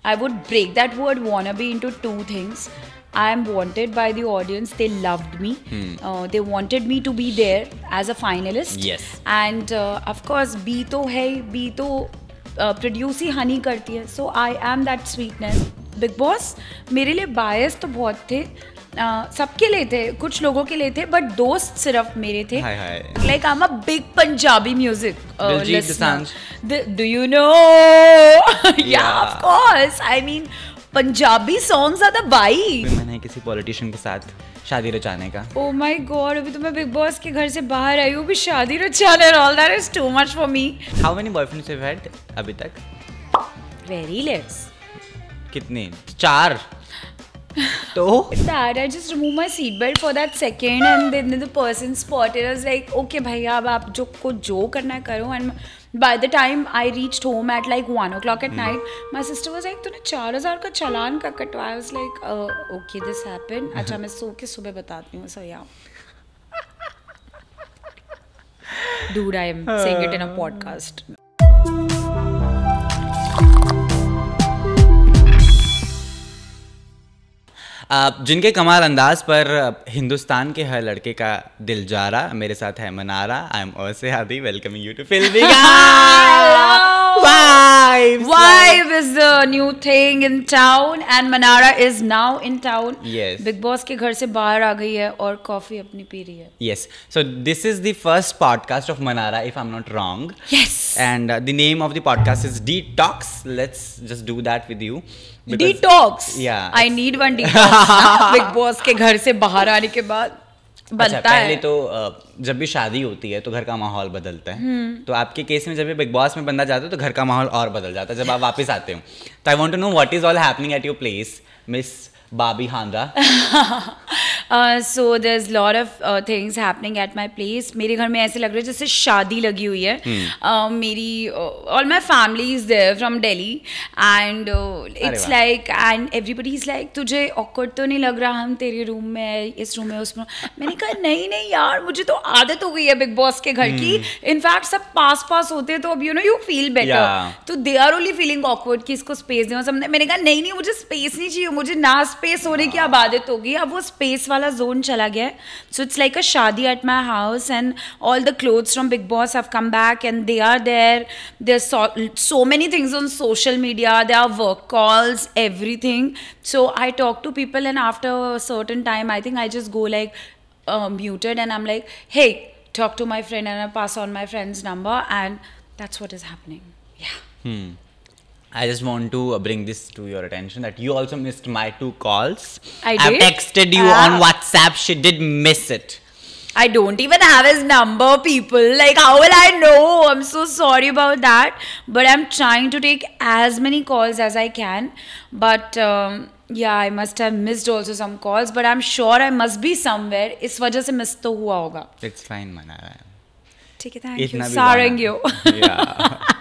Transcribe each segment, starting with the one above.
I would break that word wannabe into two things. I am wanted by the audience. They loved me. They wanted me to be there as a finalist. Yes. And of course, B तो है, B तो produce ही हनी करती है. So I am that sweetness. Big Boss मेरे लिए bias तो बहुत थे. सबके लिए थे, कुछ लोगों के लिए थे, बट दोस्त सिर्फ मेरे थे. Like I'm a big Punjabi music listener. Do you know? Yeah, of course. I mean, Punjabi songs are the vibe. मैंने किसी पॉलिटिशियन के साथ शादी रचाने का. Oh my God! अभी तो मैं बिग बॉस के घर से बाहर आई हूँ, भी शादी रचाने. All that is too much for me. How many boyfriends have you had अभी तक? Very less. कितने? 4. तो that I just remove my seatbelt for that second and then the person spotted. I was like, okay भैया अब आप जो करना है करो. And by the time I reached home at like 1 o'clock at night, my sister was like, तूने 4,000 का चालान का कटवाया. I was like, okay, this happened. अच्छा मैं सो के सुबह बताती हूँ. So yeah. Dude, I am saying it in a podcast. जिनके कमाल अंदाज पर हिंदुस्तान के हर लड़के का दिल जा रहा. मेरे साथ है मनारा. आई एम ओसे हादी वेलकमिंग यू टू फिल्मी Vibe is the new thing in town and Manara is now in town. Yes. Big Boss के घर से बाहर आ गई है और कॉफी अपनी पी रही है. Yes. So this is the first podcast of Manara, if I'm not wrong. Yes. And the name of the podcast is Detox. Let's just do that with you. Detox. Yeah. I need one detox. Big Boss के घर से बाहर आने के बाद बनता पहले है. तो जब भी शादी होती है तो घर का माहौल बदलता है. तो आपके केस में जब भी बिग बॉस में बंदा जाता है तो घर का माहौल और बदल जाता है जब आप वापस आते हो. तो I want to know what is all happening at your place miss Bobby Handa. So there's lot of things happening at my place. मेरे घर में ऐसे लग रहा है जैसे शादी लगी हुई है. मेरी all my family is there from Delhi and it's like and everybody is like तुझे awkward तो नहीं लग रहा हम तेरे रूम में इस रूम में उसमें. मैंने कहा नहीं यार मुझे तो आदत हो गई है बिग बॉस के घर की. इनफैक्ट सब पास होते हैं तो अब you feel better. तो they are only feeling awkward कि इसको स्पेस दें. मैंने कहा नहीं मुझे स्पेस नहीं चाहिए. मुझे ना स्पेस होने की अब आदत होगी. अब वो स्पेस वाला जोन चला गया है. सो it's like a shaadi at my house and all the clothes from Bigg Boss have come back and they are there so many things on social media. There are work calls, everything. So I talk to people and after a certain time I think I just go like muted and I'm like, hey, talk to my friend, and I pass on my friend's number and that's what is happening. Yeah. I just want to bring this to your attention that you also missed my 2 calls. I did? Texted you on WhatsApp. She did miss it. I don't even have his number, people. Like, how will I know? I'm so sorry about that. But I'm trying to take as many calls as I can. But yeah, I must have missed also some calls. But I'm sure I must be somewhere. इस वजह से miss तो हुआ होगा. It's fine, Manara. ठीक है, thank you. Sarang you. Yeah.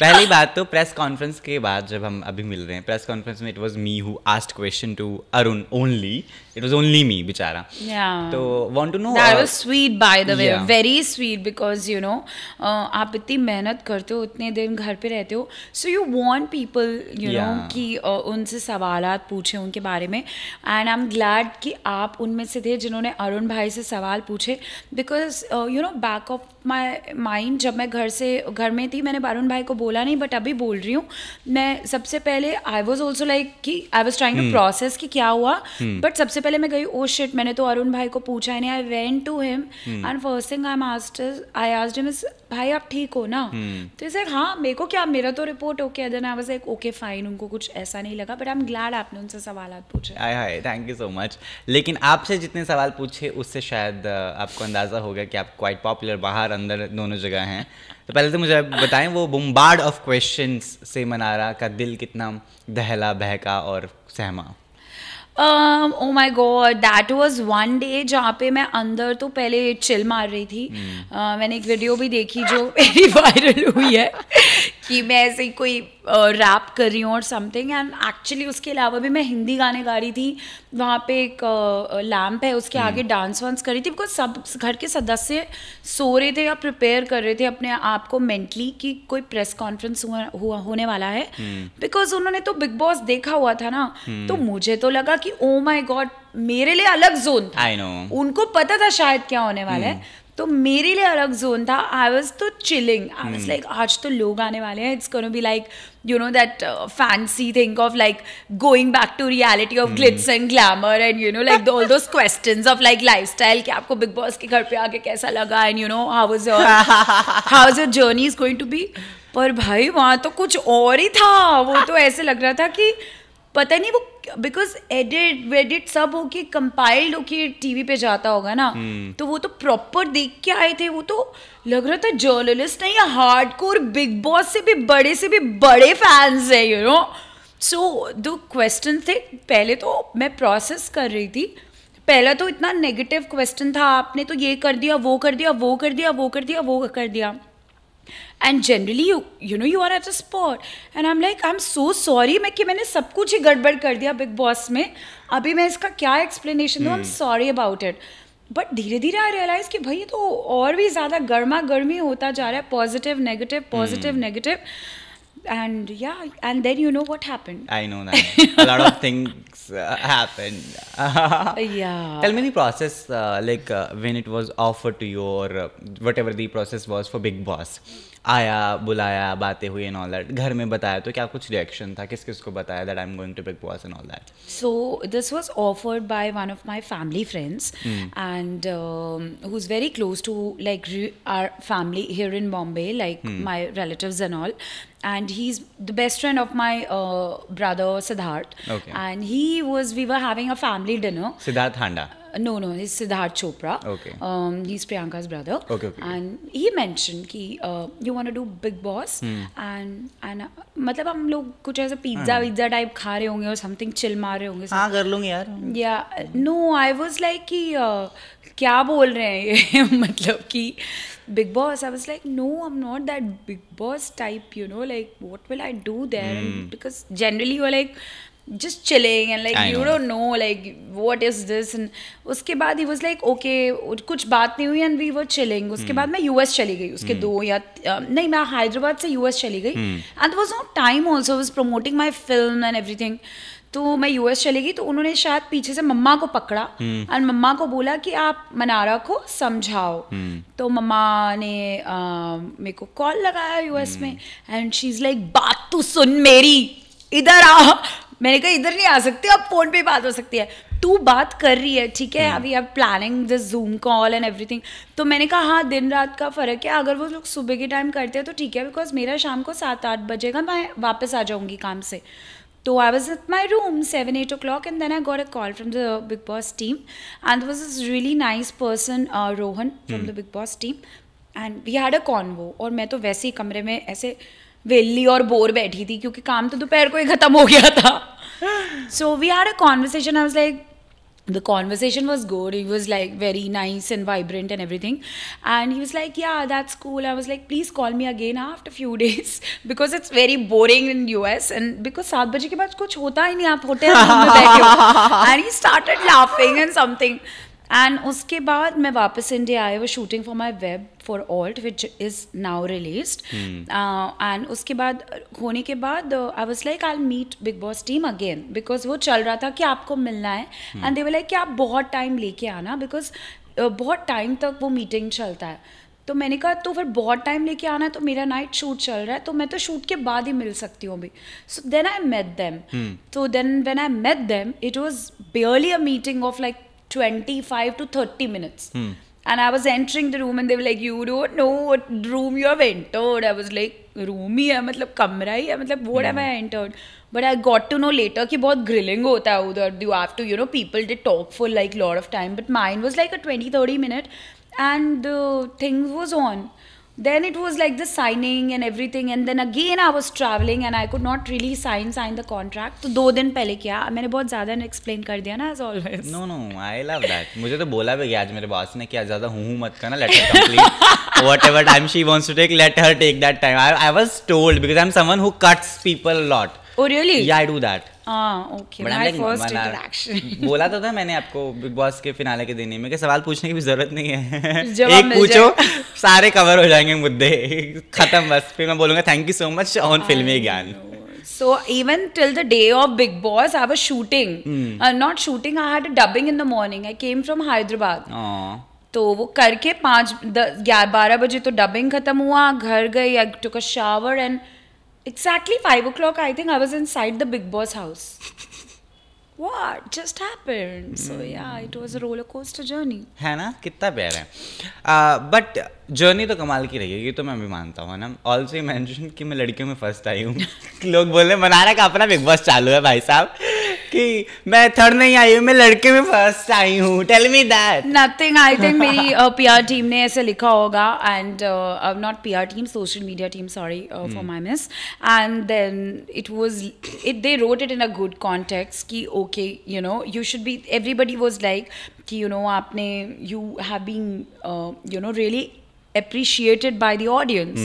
पहली बात तो प्रेस कॉन्फ्रेंस के बाद जब हम अभी मिल रहे हैं प्रेस कॉन्फ्रेंस में it was me who asked question to Arun only. It was only me बेचारा. तो want to know that was sweet by the way. Very sweet because आप इतनी मेहनत करते हो इतने दिन घर पे रहते हो. सो यू वांट पीपल कि उनसे सवालात पूछे उनके बारे में. एंड आई एम ग्लैड कि आप उनमें से थे जिन्होंने अरुण भाई से सवाल पूछे. Because back of my mind जब मैं घर में थी मैंने अरुण भाई को बोला नहीं बट अभी बोल रही हूँ. मैं सबसे पहले आई वॉज ऑल्सो लाइक कि I was trying to process कि क्या हुआ. बट सबसे पहले मैं गई ओ शिट मैंने तो अरुण भाई को पूछा नहीं. I went to him and first thing I asked him is भाई आप ठीक हो ना. तो इसे हाँ मेरे को क्या मेरा तो report okay. Then I was like okay fine. उनको कुछ ऐसा नहीं लगा बट आई एम ग्लैड आपने उनसे सवाल पूछे. Hi thank you so much. लेकिन आपसे जितने सवाल पूछे उससे शायद आपको अंदाज़ा हो गया कि आप क्वाइट पॉपुलर बाहर अंदर दोनों जगह हैं. तो पहले तो मुझे बताएं वो बम्बार्ड ऑफ क्वेश्चंस से मनारा का दिल कितना दहला बहका और सहमा. Oh my God, that was one day जहाँ पे मैं अंदर तो पहले चिल मार रही थी. मैंने एक वीडियो भी देखी जो मेरी वायरल हुई है कि मैं ऐसे ही कोई रैप कर रही हूँ और समथिंग, एंड एक्चुअली उसके अलावा भी मैं हिंदी गाने गा रही थी. वहाँ पे एक लैम्प है, उसके आगे डांस वांस कर रही थी, बिकॉज सब घर के सदस्य सो रहे थे या प्रिपेयर कर रहे थे अपने आप को मेंटली कि कोई प्रेस कॉन्फ्रेंस होने वाला है. बिकॉज उन्होंने तो बिग बॉस देखा हुआ था ना, तो मुझे तो लगा कि ओ माई गॉड, मेरे लिए अलग जोन था. I know. उनको पता था शायद क्या होने वाला है, तो मेरे लिए अलग जोन था. आई वॉज तो चिलिंग. आई वॉज लाइक आज तो लोग आने वाले हैं. It's gonna be like you know that fancy thing of like going back to reality of glitz and glamour, and you know like all those questions of like lifestyle कि आपको big boss के घर पे आके कैसा लगा, and you know how was your journey is going to be. पर भाई वहाँ तो कुछ और ही था. वो तो ऐसे लग रहा था कि पता नहीं वो, बिकॉज एडिट सब होके कंपाइल्ड होके टीवी पे जाता होगा ना, तो वो तो प्रॉपर देख के आए थे. वो तो लग रहा था जर्नलिस्ट नहीं है, हार्डकोर बिग बॉस से भी बड़े फैंस है, you know. So the question थे, पहले तो मैं प्रोसेस कर रही थी. पहला तो इतना नेगेटिव क्वेश्चन था, आपने तो ये कर दिया, वो कर दिया, वो कर दिया, वो कर दिया, वो कर दिया. And generally you know you are at a spot, and I'm like I'm so sorry मैंने सब कुछ ही गड़बड़ कर दिया बिग बॉस में. अभी मैं इसका क्या एक्सप्लेनेशन दूँ? I'm sorry about it. But धीरे धीरे आई रियलाइज कि भाई ये तो और भी ज़्यादा गर्मा गर्मी होता जा रहा है. Positive negative. And yeah, and then you know what happened. I know that. A lot of things happened. Yeah. Tell me the process, when it was offered to you, or whatever the process was for Big Boss. आया, बुलाया, बातें हुई and all that. घर में बताया तो क्या कुछ reaction था? किस को बताया that I'm going to Big Boss and all that? So this was offered by one of my family friends, and who's very close to like our family here in Bombay, like my relatives and all. And he's the best friend of my brother Siddharth. Okay. And we were having a family dinner. Siddharth Handa. No, he's Siddharth Chopra. Okay. He's Priyanka's brother. Okay. And he mentioned कि you want to do Big Boss, and मतलब हम लोग कुछ ऐसा pizza type खा रहे होंगे और समथिंग चिल मार रहे होंगे. हाँ कर लूँगी यार. Yeah, no, I was like कि क्या बोल रहे हैं ये मतलब कि Big Boss. I was like, no, I'm not that Big Boss type, you know, like what will I do there? And because generally you're like just chilling and like you don't know like what is this. And उसके बाद he was like okay, कुछ बात नहीं हुई and we were chilling. उसके बाद मैं US चली गई. उसके 2 या नहीं, मैं हैदराबाद से US चली गई. And there was no time also. I was promoting my film and everything. तो मैं यूएस चली गई, तो उन्होंने शायद पीछे से मम्मा को पकड़ा और मम्मा को बोला कि आप मनारा को समझाओ. तो मम्मा ने मेरे को कॉल लगाया यूएस में, एंड शी इज लाइक बात तू सुन मेरी, इधर आ. मैंने कहा इधर नहीं आ सकती, अब फोन पे बात हो सकती है. तू बात कर रही है ठीक है, अभी आप planning this zoom call and everything. तो मैंने कहा हाँ, दिन रात का फ़र्क है. अगर वो लोग सुबह के टाइम करते हैं तो ठीक है, बिकॉज मेरा शाम को 7-8 बजेगा, मैं वापस आ जाऊँगी काम से. So I was at my room 7-8 o'clock, and then I got a call from the Big Boss team, and there was this really nice person, Rohan from the Big Boss team, and we had a convo. और मैं तो वैसे ही कमरे में ऐसे वेली और bore बैठी थी क्योंकि काम तो दोपहर को ही ख़त्म हो गया था. So we had a conversation. I was like, the conversation was good. He was like very nice and vibrant and everything, and he was like yeah, that's cool. I was like please call me again after few days because it's very boring in US, and because 7 बजे के बाद कुछ होता ही नहीं, आप hotel में बैठे हो. And he started laughing and something. And उसके बाद मैं वापस इंडिया आई, वो shooting for my web for ALT which is now released. And उसके बाद होने के बाद I was like I meet Bigg Boss team again, because वो चल रहा था कि आपको मिलना है. एंड दे वर लाइक कि आप बहुत टाइम लेके आना, बिकॉज बहुत टाइम तक वो मीटिंग चलता है. तो मैंने कहा तो फिर बहुत टाइम लेके आना है, तो मेरा नाइट शूट चल रहा है, तो मैं तो शूट के बाद ही मिल सकती हूँ अभी. So then I met them. तो then when I met them it was barely a meeting of like 25 to 30 minutes. And I was entering the room and they were like, you don't know what room you have entered. I was like, room ही है मतलब कमरा ही है मतलब what have I entered? But I got to know later कि बहुत grilling होता है उधर. You have to, you know, people did talk for like lot of time. But mine was like a 20-30 minute and things was on. then it was like the signing and everything, and then again I was traveling and I could not really sign the contract. तो 2 दिन पहले किया. मैंने बहुत ज़्यादा explain कर दिया ना, as always. No, I love that. मुझे तो बोला भी गया आज मेरे बॉस ने कि आज ज़्यादा हूँ मत करना, let her complete whatever time she wants to take, let her take that time. I was told because I'm someone who cuts people a lot. Oh really? Yeah, I do that. Okay. My first interaction. बोला तो था मैंने आपको big boss के finale के दिन में कि सवाल पूछने की भी जरूरत नहीं है, एक पूछो सारे कवर हो जाएंगे मुद्दे, खत्म बस. फिर मैं बोलूँगा thank you so much on फिल्मी ज्ञान. So even till the day of Big Boss, I was shooting. Not shooting, I had a dubbing in the morning. I came from Hyderabad. तो वो करके 5-12 बजे तो डबिंग खत्म हुआ, घर गई, I took a shower and exactly 5 o'clock I think I was inside the Big Boss house. What just happened? So yeah, it was a roller coaster journey. है ना, कितना प्यार है. बट जर्नी तो कमाल की रही है, ये तो मैं भी मानता हूँ ना. ऑल्सो मेंशन कि मैं लड़कियों में फर्स्ट आई हूँ. लोग बोल रहे मनारा का अपना बिग बॉस चालू है भाई साहब, कि मैं थर्ड नहीं आई हूँ, मैं लड़के में फर्स्ट आई हूँ. Tell me that. Nothing. I think मेरी PR टीम ने ऐसे लिखा होगा, and not PR team, social media team, sorry for my miss. And then they wrote it in a good context कि okay, you know, you should be, everybody was like कि you know आपने, you have been you know really appreciated by the audience.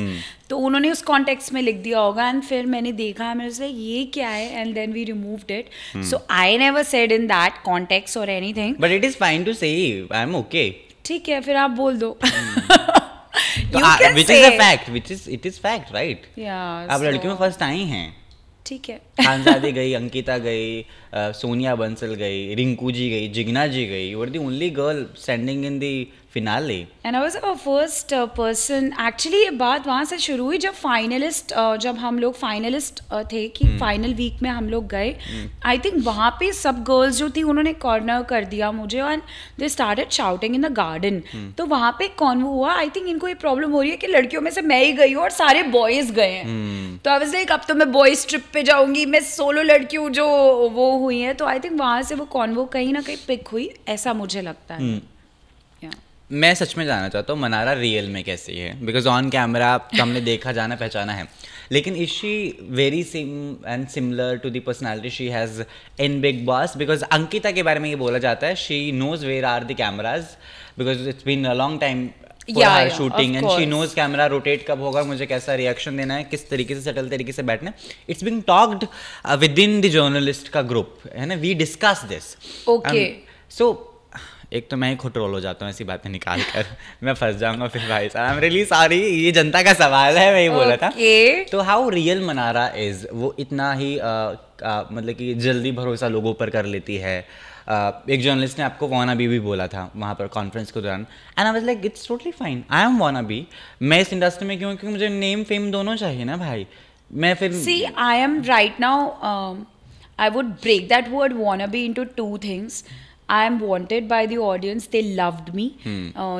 तो उन्होंने उस context में लिख दिया होगा, एंड फिर मैंने देखा, मैंने सोचा ये क्या है, and then we removed it. So I never said in that context or anything, but it is fine to say I M okay. ठीक है, फिर आप बोल दो. which is a fact, it is fact, right? Yeah, आप लड़कियों में first आई हैं, ठीक है. खानजादी गई, अंकिता गई, सोनिया बंसल गई, रिंकू जी गई, जिग्ना जी गई. You are the only girl standing in the finale. And I was a first person. Actually ये बात वहाँ से शुरू हुई जब फाइनलिस्ट, जब हम लोग फाइनलिस्ट थे, कि फाइनल वीक में हम लोग गए. आई थिंक वहाँ पे सब गर्ल्स जो थी उन्होंने कॉर्नर कर दिया मुझे, and they started shouting in the garden. तो वहाँ पे कॉन्वो हुआ. आई थिंक इनको ये प्रॉब्लम हो रही है कि लड़कियों में से मैं ही गई हूँ और सारे बॉयज गए हैं. तो आई वाज लाइक अब तो मैं बॉयज ट्रिप पे जाऊंगी, मैं सोलो लड़की हूँ जो वो हुई है. तो आई थिंक वहाँ से वो कॉन्वो कहीं ना कहीं पिक हुई, ऐसा मुझे लगता है. मैं सच में जानना चाहता हूँ मनारा रियल में कैसी है, बिकॉज ऑन कैमरा तो हमने देखा, जाना पहचाना है, लेकिन is she very and similar to the personality she has in Bigg Boss? Because Ankita के बारे में ये बोला जाता है, she knows where are the cameras, because it's been a long time shooting, and she knows camera rotate कब होगा, मुझे कैसा रिएक्शन देना है, किस तरीके से सटल तरीके से बैठना. It's being talked with in the journalist का ग्रुप, है ना, वी डिस्कस दिस. ओके. सो एक तो मैं खुद ट्रोल हो जाता हूँ ऐसी बातें निकाल कर, मैं फंस जाऊंगा फिर भाई साहब. आई एम रियली सॉरी, ये जनता का सवाल है, मैं ये बोला था. तो हाउ रियल मनारा इज, वो इतना ही मतलब कि जल्दी भरोसा लोगों पर कर लेती है. एक जर्नलिस्ट ने आपको वाना भी बोला था वहाँ पर कॉन्फ्रेंस के दौरान, and I was like it's totally fine, I am wanna be. मैं इस इंडस्ट्री में क्यों, क्योंकि मुझे नेम फेम दोनों चाहिए ना भाई. मैं फिर see I am right now, I would break that word wanna be into 2 things. I am wanted by the audience. They loved me.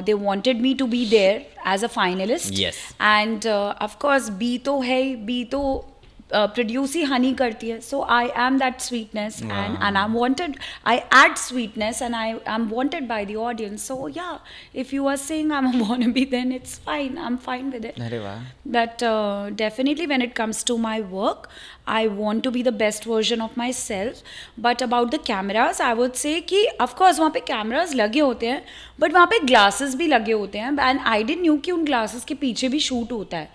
They wanted me to be there as a finalist. Yes. And of course, B तो है, B तो produce ही honey करती है. So I am that sweetness, and I'm wanted. I add sweetness, and I am wanted by the audience. So yeah, if you are saying I'm a wannabe, then it's fine. I'm fine with it. अरे वाह. That definitely when it comes to my work, I want to be the best version of myself. But about the cameras, I would say कि of course वहाँ पे cameras लगे होते हैं, but वहाँ पे glasses भी लगे होते हैं, and I didn't knew कि उन glasses के पीछे भी shoot होता है.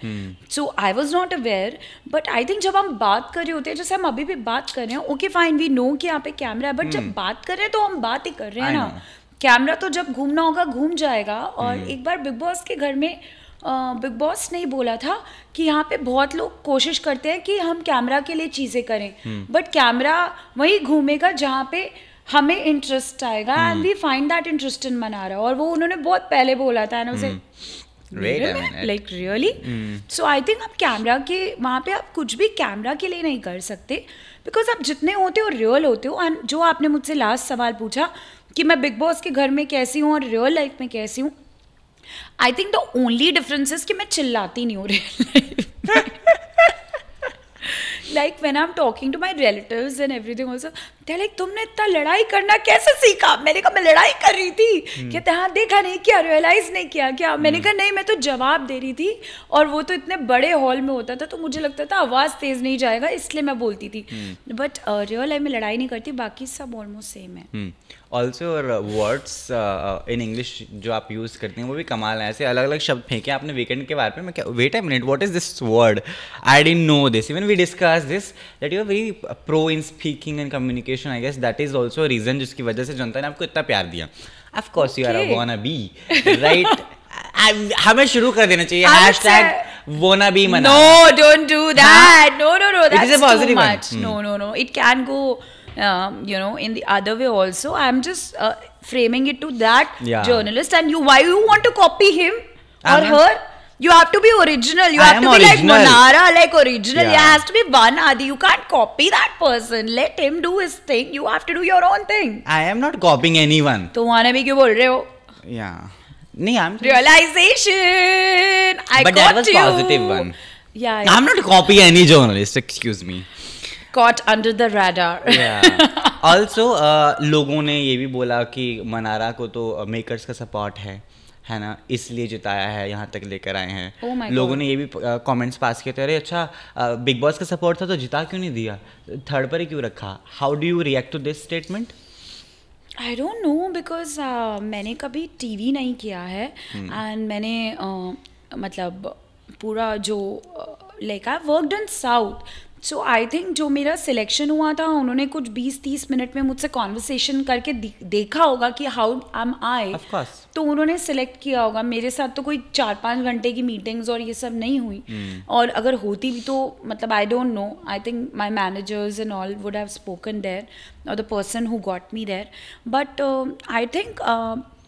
So I was not aware, but I think जब हम बात कर रहे होते हैं, जैसे हम अभी भी बात कर रहे हैं, okay fine, we know कि यहाँ पे कैमरा है, but जब बात कर रहे हैं तो हम बात ही कर रहे हैं ना. कैमरा तो जब घूमना होगा घूम जाएगा. और एक बार बिग बॉस के घर में बिग बॉस ने ही बोला था कि यहाँ पे बहुत लोग कोशिश करते हैं कि हम कैमरा के लिए चीज़ें करें, बट कैमरा वही घूमेगा जहाँ पे हमें इंटरेस्ट आएगा, and we find that interest in Mannara. और वो उन्होंने बहुत पहले बोला था, like really. So I think आप कैमरा के वहाँ पे आप कुछ भी कैमरा के लिए नहीं कर सकते, बिकॉज आप जितने होते हो रियल होते हो. एंड जो आपने मुझसे लास्ट सवाल पूछा कि मैं बिग बॉस के घर में कैसी हूँ और रियल लाइफ में कैसी हूँ, I think the only difference is कि मैं चिल्लाती नहीं हूँ real life. like when I'm talking to my relatives and everything also, they're like, तुमने इतना लड़ाई करना कैसे सीखा? मैंने कहा मैं लड़ाई कर रही थी। कहते हाँ देखा नहीं क्या, रियलाइज नहीं किया क्या? मैंने कहा नहीं, मैं तो जवाब दे रही थी और वो तो इतने बड़े हॉल में होता था तो मुझे लगता था आवाज़ तेज नहीं जाएगा इसलिए मैं बोलती थी। बट रियल लाइफ में लड़ाई नहीं करती, बाकी सब ऑलमोस्ट सेम है। ऑल्सो वर्ड्स इन इंग्लिश जो आप यूज़ करते हैं वो भी कमाल है, ऐसे अलग अलग शब्द फेंके आपने वीकेंड के बारे में। मैं क्या, wait a minute, what is this word? I didn't know this, even we discuss this that you are very pro in speaking and communication. I guess that is also reason जिसकी वजह से जनता ने आपको इतना प्यार दिया। Of course you are a wannabe, right? हमें शुरू कर देना चाहिए hashtag wannabe मना। No, don't do that. No, It is that's a positive too one. much. No. It can go, in the other way also. I'm just framing it to that journalist, and why you want to copy him or her? You have to be original. You have to be like Manara, like original. There has to be one Adi. You can't copy that person. Let him do his thing. You have to do your own thing. I am not copying anyone. तो wannabe क्यों बोल रहे हो? Yeah. नहीं, I'm realization. But that was positive one. Yeah. I'm not copying any journalist. Excuse me. Caught under the radar. Yeah. Also, लोगों ने ये भी बोला कि मनारा को तो मेकर्स का सपोर्ट है ना, इसलिए जिताया है, यहाँ तक लेकर आए हैं। Oh लोगों ने ये भी कमेंट्स पास किए थे, अरे अच्छा बिग बॉस का सपोर्ट था तो जिता क्यों नहीं दिया, थर्ड पर ही क्यों रखा? How do you react to this statement? I don't know, because मैंने कभी टीवी नहीं किया है एंड मैंने मतलब पूरा जो like I worked in south, so I think जो मेरा सिलेक्शन हुआ था उन्होंने कुछ 20-30 मिनट में मुझसे कॉन्वर्सेशन करके देखा होगा कि हाउ एम आई, तो उन्होंने सिलेक्ट किया होगा। मेरे साथ तो कोई 4-5 घंटे की मीटिंग्स और ये सब नहीं हुई, और अगर होती भी तो मतलब I don't know, I think my managers and all would have spoken there or the person who got me there. But I think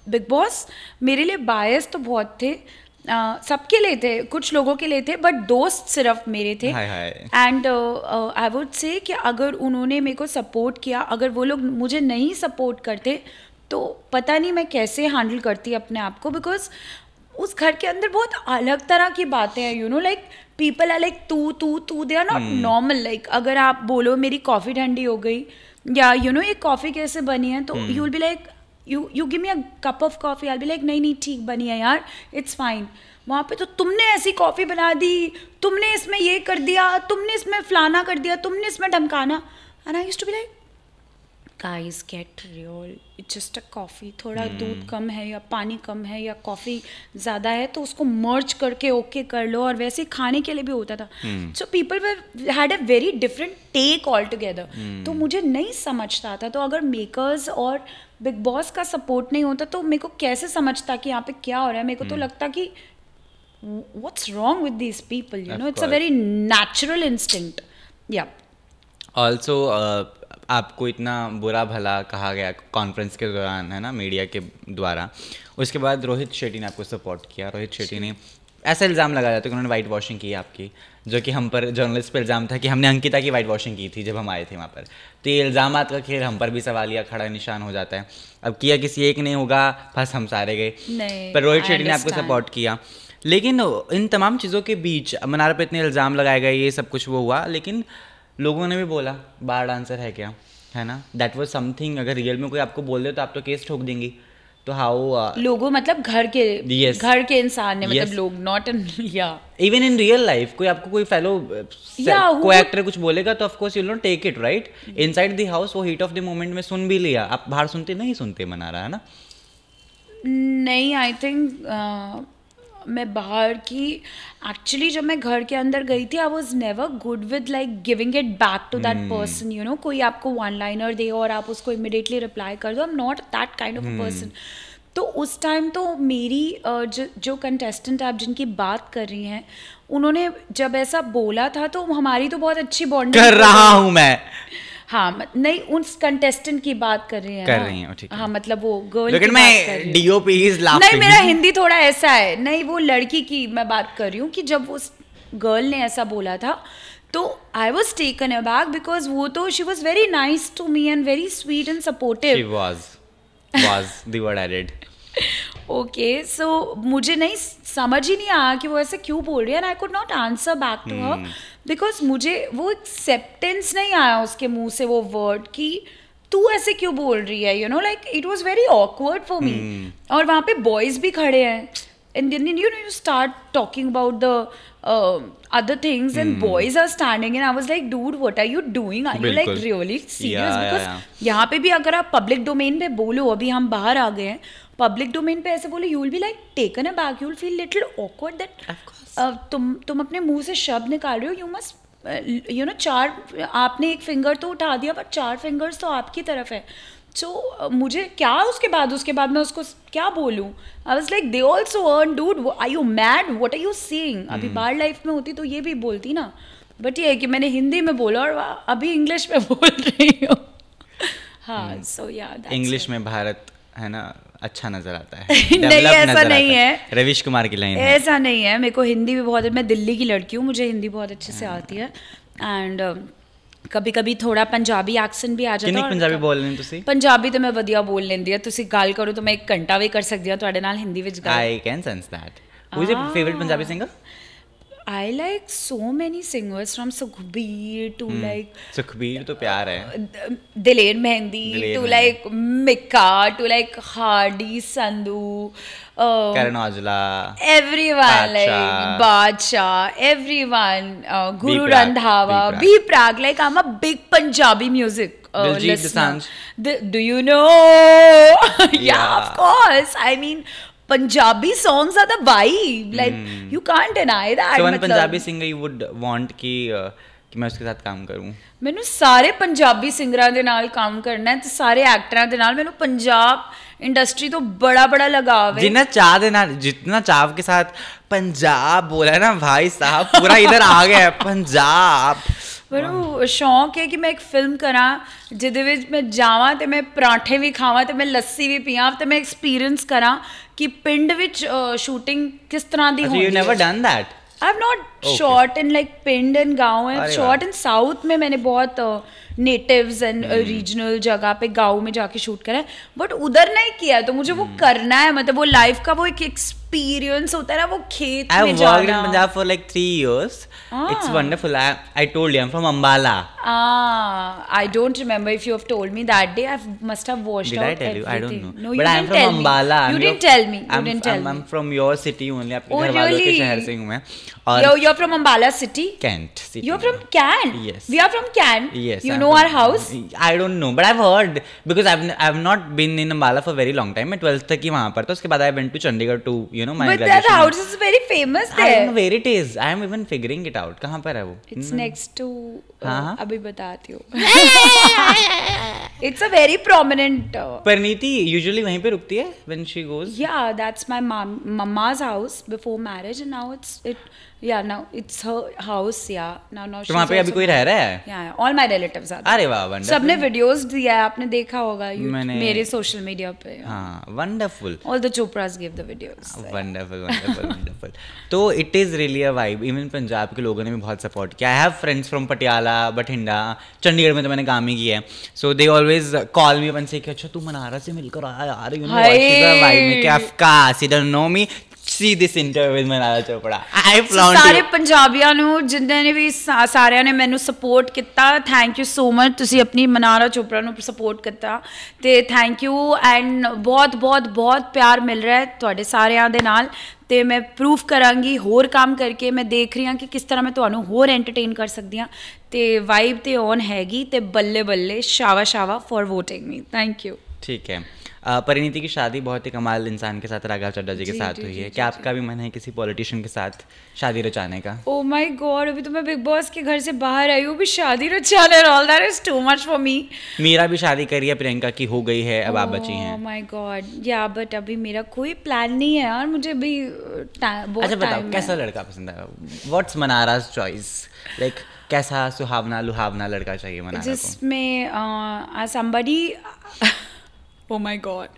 Bigg Boss मेरे लिए बायस तो बहुत थे, सबके लिए थे, कुछ लोगों के लिए थे, बट दोस्त सिर्फ मेरे थे। एंड आई वुड से कि अगर उन्होंने मेरे को सपोर्ट किया, अगर वो लोग मुझे नहीं सपोर्ट करते तो पता नहीं मैं कैसे हैंडल करती अपने आप को, बिकॉज उस घर के अंदर बहुत अलग तरह की बातें हैं, you know, like people are like तू they are not normal. Like अगर आप बोलो मेरी कॉफ़ी ठंडी हो गई या यू नो ये कॉफ़ी कैसे बनी है, तो you will be like you give me a cup of coffee, I'll be like नहीं ठीक बनी है यार, it's fine। वहाँ पे तो तुमने ऐसी कॉफ़ी बना दी, तुमने इसमें ये कर दिया, तुमने इसमें फलाना कर दिया, तुमने इसमें ढमकाना, and I used to be like guys get real, it's just a coffee, थोड़ा दूध कम है या पानी कम है या कॉफ़ी ज़्यादा है तो उसको मर्ज करके ओके कर लो, और वैसे खाने के लिए भी होता था। So people had a very different take all together, तो मुझे नहीं समझता था। तो अगर मेकर्स और बिग बॉस का सपोर्ट नहीं होता तो मेरे को कैसे समझता कि यहाँ पे क्या हो रहा है? मेरे को तो लगता कि what's wrong with these people, you know, it's a very natural instinct. Yeah. Also आपको इतना बुरा भला कहा गया कॉन्फ्रेंस के दौरान, है ना, मीडिया के द्वारा, उसके बाद रोहित शेट्टी ने आपको सपोर्ट किया। रोहित शेट्टी ने ऐसा इल्ज़ाम लगाया जाता है कि उन्होंने वाइट वॉशिंग की आपकी, जो कि हम पर जर्नलिस्ट पर इल्ज़ाम था कि हमने अंकिता की वाइट वॉशिंग की थी जब हम आए थे वहाँ पर। तो ये इल्ज़ाम का खेल हम पर भी सवालिया खड़ा निशान हो जाता है। अब किया किसी एक ने होगा, फंस हम सारे गए, पर रोहित शेट्टी ने आपको सपोर्ट किया। लेकिन इन तमाम चीज़ों के बीच मनारा पे इतने इल्ज़ाम लगाए गए, ये सब कुछ वो हुआ, लेकिन लोगों ने भी बोला बार डांसर है क्या, है ना, दैट वाज समथिंग। अगर रियल में कोई आपको बोल दे तो आप तो केस ठोक देंगी। तो हाउ लोगों मतलब घर के इंसान ने, मतलब लोग नॉट इन, या इवन इन रियल लाइफ कोई आपको कोई फेलो को एक्टर कुछ बोलेगा तो of course you will not take it, right? Inside the house वो हीट ऑफ द मोमेंट में सुन भी लिया, आप बाहर सुनते नहीं सुनते मनारा, है ना? नहीं, आई थिंक मैं बाहर की, एक्चुअली जब मैं घर के अंदर गई थी I was never good with like giving it back to that person, you know, कोई आपको वन लाइनर दे और आप उसको इमिडिएटली रिप्लाई कर दो, I am not that kind of a person. तो उस टाइम तो मेरी जो कंटेस्टेंट आप जिनकी बात कर रही हैं, उन्होंने जब ऐसा बोला था तो हमारी तो बहुत अच्छी बॉन्डिंग कर रहा हूँ मैं, हाँ, नहीं उस कंटेस्टेंट की बात कर रही हैं, ठीक है, हाँ, मतलब वो गर्ल की बात कर रही हूँ। DOP is laughing। नहीं, मेरा हिंदी थोड़ा ऐसा है, नहीं वो लड़की की मैं बात कर रही हूँ कि जब उस गर्ल ने ऐसा बोला था तो I was taken aback, because वो तो she was very nice to me and very sweet and supportive. She was the word I did। Okay, so मुझे नहीं समझ ही नहीं आया कि वो ऐसे क्यों बोल रही है, and I could not answer back to her, because मुझे वो एक्सेप्टेंस नहीं आया उसके मुंह से वो वर्ड कि तू ऐसे क्यों बोल रही है, you know, like it was very awkward for me. और वहाँ पे बॉयज भी खड़े हैं and then you know you start talking about the other things and boys are standing and I was like, dude, what are you doing? Are you like really serious? Because यहाँ पे भी अगर आप public domain पे बोलो, अभी हम बाहर आ गए हैं, public domain पे ऐसे बोलो, you will be like taken aback, you will feel little awkward that तुम अपने मुंह से शब्द निकाल रहे हो, you must you know, चार आपने एक फिंगर तो उठा दिया पर 4 फिंगर्स तो आपकी तरफ है. So, मुझे क्या उसके बाद मैं उसको क्या बोलूँ? I was like, they also earn, dude, are you mad? What are you saying? अभी बाहर लाइफ में होती तो ये भी बोलती ना, बट ये है कि मैंने हिंदी में बोला और अभी इंग्लिश में बोल रही हूँ. हाँ, so yeah, इंग्लिश में भारत है ना अच्छा नजर आता है. नहीं, ऐसा नहीं है. रविश कुमार की लाइन है. ऐसा नहीं है. मेरे को हिंदी भी बहुत, मैं दिल्ली की लड़की हूँ, मुझे हिंदी बहुत अच्छे से आती है. एंड कभी कभी थोड़ा पंजाबी एक्सेंट भी आ जाता है. ਕਿੰਨੀ ਪੰਜਾਬੀ ਬੋਲ ਲੈਂਦੇ ਤੁਸੀਂ? ਪੰਜਾਬੀ ਤਾਂ ਮੈਂ ਵਧੀਆ ਬੋਲ ਲੈਂਦੀ ਆ. ਤੁਸੀਂ ਗੱਲ ਕਰੋ ਤਾਂ ਮੈਂ 1 ਘੰਟਾ ਵੀ ਕਰ ਸਕਦੀ ਹਾਂ ਤੁਹਾਡੇ ਨਾਲ ਹਿੰਦੀ ਵਿੱਚ ਗੱਲ. I can sense that. Who is your favorite Punjabi singer? I like so many singers from Sukhbir to like Sukhbir तो प्यार है. Diler Mehndi to like Mika to like Hardy Sandhu, Karan Aujla, everyone like Badshah, everyone, Guru Randhawa, B Prag. Like I'm a big Punjabi music listener. Do you know? Yeah, of course. I mean, Punjabi songs are the vibe. Like you can't deny that. So one Punjabi singer you would want कि मैं उसके साथ काम करूं? ਮੈਨੂੰ ਸਾਰੇ ਪੰਜਾਬੀ ਸਿੰਗਰਾਂ ਦੇ ਨਾਲ ਕੰਮ ਕਰਨਾ ਹੈ ਤੇ ਸਾਰੇ ਐਕਟਰਾਂ ਦੇ ਨਾਲ. ਮੈਨੂੰ ਪੰਜਾਬ इंडस्ट्री तो बड़ा लगाव है. जितना चाह देना, जितना चाव के साथ पंजाब बोला है ना भाई साहब, पूरा इधर आ गया है पंजाब. ਮੈਨੂੰ ਸ਼ੌਂਕ ਹੈ ਕਿ ਮੈਂ ਇੱਕ ਫਿਲਮ ਕਰਾਂ ਜਿਹਦੇ ਵਿੱਚ ਮੈਂ ਜਾਵਾਂ ਤੇ ਮੈਂ ਪਰਾਂਠੇ ਵੀ ਖਾਵਾਂ ਤੇ ਮੈਂ ਲੱਸੀ ਵੀ ਪੀਵਾਂ ਤੇ ਮੈਂ ਐਕਸਪੀਰੀਅੰਸ ਕਰਾਂ ਕਿ ਪਿੰਡ ਵਿੱਚ ਸ਼ੂਟਿੰਗ ਕਿਸ ਤਰ੍ਹਾਂ ਦੀ ਹੁੰਦੀ ਹੈ. You never done that? I have not shot in like पिंड एंड गाँव. I have shot in south में. मैंने बहुत नेटिव्स एंड रीजनल जगह पे गाँव में जाके शूट करा है, बट उधर नहीं किया. तो मुझे वो करना है. मतलब वो लाइफ का वो एक एक्सपीरियंस होता है ना, वो खेत में जाना. I worked in Punjab for like 3 years. It's wonderful. I told you I'm from Ambala. I don't remember if you have told me that day. I must have watched Did out I tell everything. you? I don't know. No, but I'm from Ambala. You didn't tell me. You didn't tell me. I'm from your city only. आपके घर वालों के शहर से हूँ मैं. You're from Ambala city? Kent city. You're from Kent? Yes. We are from Kent. Yes. You know our house? I don't know, but I've heard because I've not been in Ambala for a very long time. मैं 12th तक ही वहाँ पर था. उसके बाद I went to Chandigarh to my but graduation. That house is very famous there. I don't know where it is. I am even figuring it out. कहाँ पर है वो? It's next to. अभी बताती हूँ. It's a very prominent. Parineeti usually वहीं पे रुकती है when she goes. Yeah, that's my mama's house before marriage, and now now it's her house. Yeah, now she's. तो वहाँ पे अभी कोई रह रहा है? Yeah, all my relatives are. अरे वाह, wonderful. सबने videos दिया है, आपने देखा होगा मेरे social media पे. हाँ, wonderful. All the Chopras give the videos. Wonderful. तो it is really a vibe. Even Punjab के लोगों ने भी बहुत support किया. I have friends from Patiala, Bathinda, Chandigarh में तो मैंने काम ही किया है. So they always call me and say कि अच्छा तू मनारा से मिलकर आया यार, you know what she's a vibe में क्या अफकास, you don't know me. See this interview with Manara Chopra. I flown ਸਾਰੇ ਪੰਜਾਬੀਆਂ ਨੂੰ ਜਿਨ੍ਹਾਂ ਨੇ ਵੀ ਸਾਰਿਆਂ ਨੇ ਮੈਨੂੰ ਸਪੋਰਟ ਕੀਤਾ, ਥੈਂਕ ਯੂ ਸੋ ਮਚ. ਤੁਸੀਂ ਆਪਣੀ ਮਨਾਰਾ ਚੋਪੜਾ ਨੂੰ ਸਪੋਰਟ ਕੀਤਾ ਤੇ ਥੈਂਕ ਯੂ. ਐਂਡ ਬਹੁਤ ਪਿਆਰ ਮਿਲ ਰਿਹਾ ਹੈ ਤੁਹਾਡੇ ਸਾਰਿਆਂ ਦੇ ਨਾਲ ਤੇ ਮੈਂ ਪ੍ਰੂਫ ਕਰਾਂਗੀ ਹੋਰ ਕੰਮ ਕਰਕੇ. ਮੈਂ ਦੇਖ ਰਹੀ ਹਾਂ ਕਿ ਕਿਸ ਤਰ੍ਹਾਂ ਮੈਂ ਤੁਹਾਨੂੰ ਹੋਰ ਐਂਟਰਟੇਨ ਕਰ ਸਕਦੀ ਹਾਂ ਤੇ ਵਾਈਬ ਤੇ ਔਨ ਹੈਗੀ ਤੇ ਬੱਲੇ Shava for voting me. Thank you. ठीक है. परिणीति की शादी बहुत ही कमाल इंसान के साथ, राघव चड्ढा जी के साथ हुई है. क्या आपका भी मन है किसी पॉलिटिशियन के साथ शादी रचाने का? ओह माय गॉड, अभी तो मैं बिग बॉस के घर से बाहर आई हूँ, भी शादी रचाने और all that is too much for me. Meera भी शादी करी है, प्रियंका की हो गई है, अब आप बची हैं. ओह माय गॉड, या बट अभी मेरा कोई प्लान नहीं है यार. मुझे अभी अच्छा बताओ कैसा लड़का पसंद है? What's मनाराज choice? लाइक कैसा सुहावना लुहावना लड़का चाहिए मनारा को? जिसमें somebody oh my god,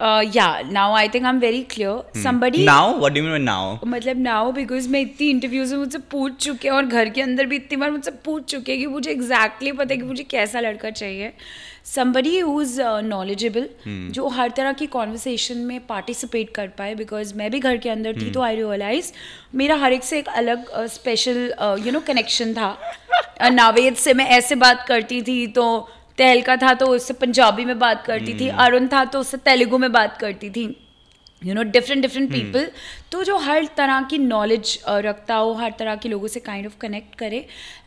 Yeah, now I think I'm very clear. Somebody Now? What do you mean by now? मतलब now because मैं इतनी इंटरव्यूज में मुझसे पूछ चुके हैं और घर के अंदर भी इतनी बार मुझसे पूछ चुके हैं कि मुझे एग्जैक्टली पता है कि मुझे कैसा लड़का चाहिए. Somebody who's knowledgeable, जो हर तरह की कॉन्वर्सेशन में पार्टिसिपेट कर पाए. बिकॉज मैं भी घर के अंदर थी तो आई रियलाइज मेरा हर एक से एक अलग स्पेशल कनेक्शन था. नावेद से मैं ऐसे बात करती थी तो तहलका था तो उससे पंजाबी में बात करती थी. अरुण था तो उससे तेलुगु में बात करती थी. Different people. तो जो हर तरह की नॉलेज रखता हो, हर तरह के लोगों से काइंड ऑफ कनेक्ट करे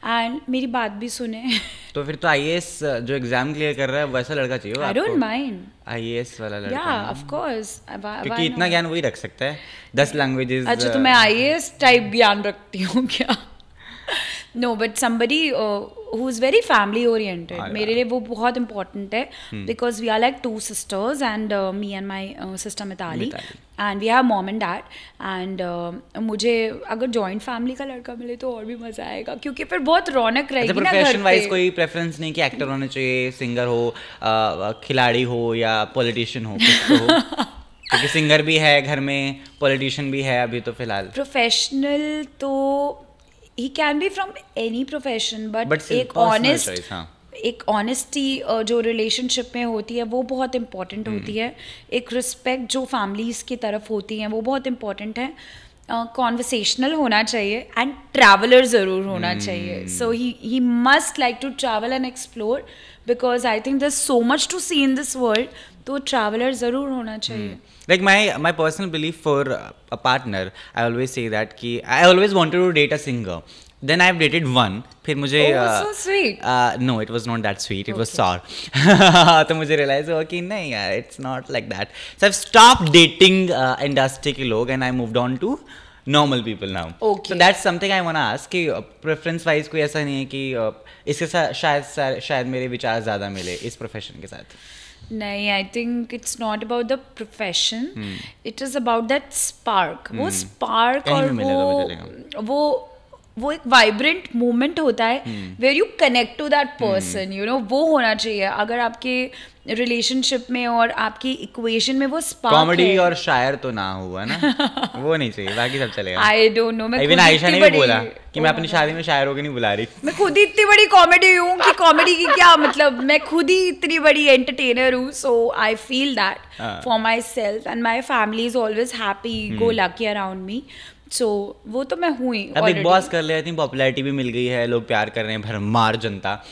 एंड मेरी बात भी सुने. तो फिर तो IAS जो एग्जाम क्लियर कर रहा है वैसा लड़का चाहिए आपको. I don't mind. IAS वाला लड़का. या ऑफ कोर्स. क्योंकि इतना ज्ञान वही रख सकता है. 10 लैंग्वेजेस. अच्छा तो मैं IAS टाइप ज्ञान रखती हूँ क्या? No, but somebody who is very family oriented. मेरे लिए वो बहुत important है because we are like 2 sisters and me and my sister Mitali and we have mom and dad and मुझे अगर joint family का लड़का मिले तो और भी मजा आएगा क्योंकि फिर बहुत रौनक रहेगी ना घर पे. प्रोफेशन वाइज कोई प्रेफरेंस नहीं कि एक्टर होना चाहिए, सिंगर हो, खिलाड़ी हो या पॉलिटिशियन हो, कुछ तो हो. क्योंकि सिंगर भी है घर में, पॉलिटिशियन भी है अभी तो फिलहाल. प्रोफेशनल तो he can be from any profession but एक ऑनेस्टी जो रिलेशनशिप में होती है वो बहुत इम्पॉर्टेंट होती है. एक रिस्पेक्ट जो फैमिलीज़ की तरफ होती हैं वो बहुत इम्पॉर्टेंट है. कॉन्वर्सेशनल होना चाहिए एंड ट्रैवलर ज़रूर होना चाहिए. So he must like to travel and explore because I think there is so much to see in this world. तो ट्रैवलर ज़रूर होना चाहिए. Like my personal belief for a partner, I always say that कि I always wanted to date a singer. Then I've dated one. फिर मुझे so sweet. No, it was not that sweet. It was sour. तो मुझे realize हुआ कि नहीं यार, it's not like that. So I've stopped dating industry के लोग and I moved on to normal people now. Okay. So that's something I wanna ask कि preference wise कोई ऐसा नहीं है कि इसके साथ शायद मेरे विचार ज़्यादा मिले इस profession के साथ. नहीं, I think it's not about the profession, it is about that spark. वो स्पार्क और वो एक वाइब्रेंट मोमेंट होता है where you connect to that person. वो होना चाहिए. अगर आपके रिलेशनशिप में और आपकी इक्वेशन में वो स्पार्क है. कॉमेडी और शायर तो ना हुआ ना. वो नहीं चाहिए, बाकी सब चलेगा. आई डोंट नो. मैं आयशा ने भी बोला कि मैं अपनी शादी में शायरों की नहीं बुला रही. मैं खुद ही इतनी बड़ी कॉमेडी हूँ कि कॉमेडी की क्या मतलब. मैं खुद ही इतनी बड़ी एंटरटेनर हूँ. So I feel that for my self and my family is always happy go lucky around me. So वो तो मैं हूँ ही. अब बिग बॉस कर ले, पॉपुलैरिटी भी मिल गई है, लोग प्यार कर रहे हैं, भरमार जनता.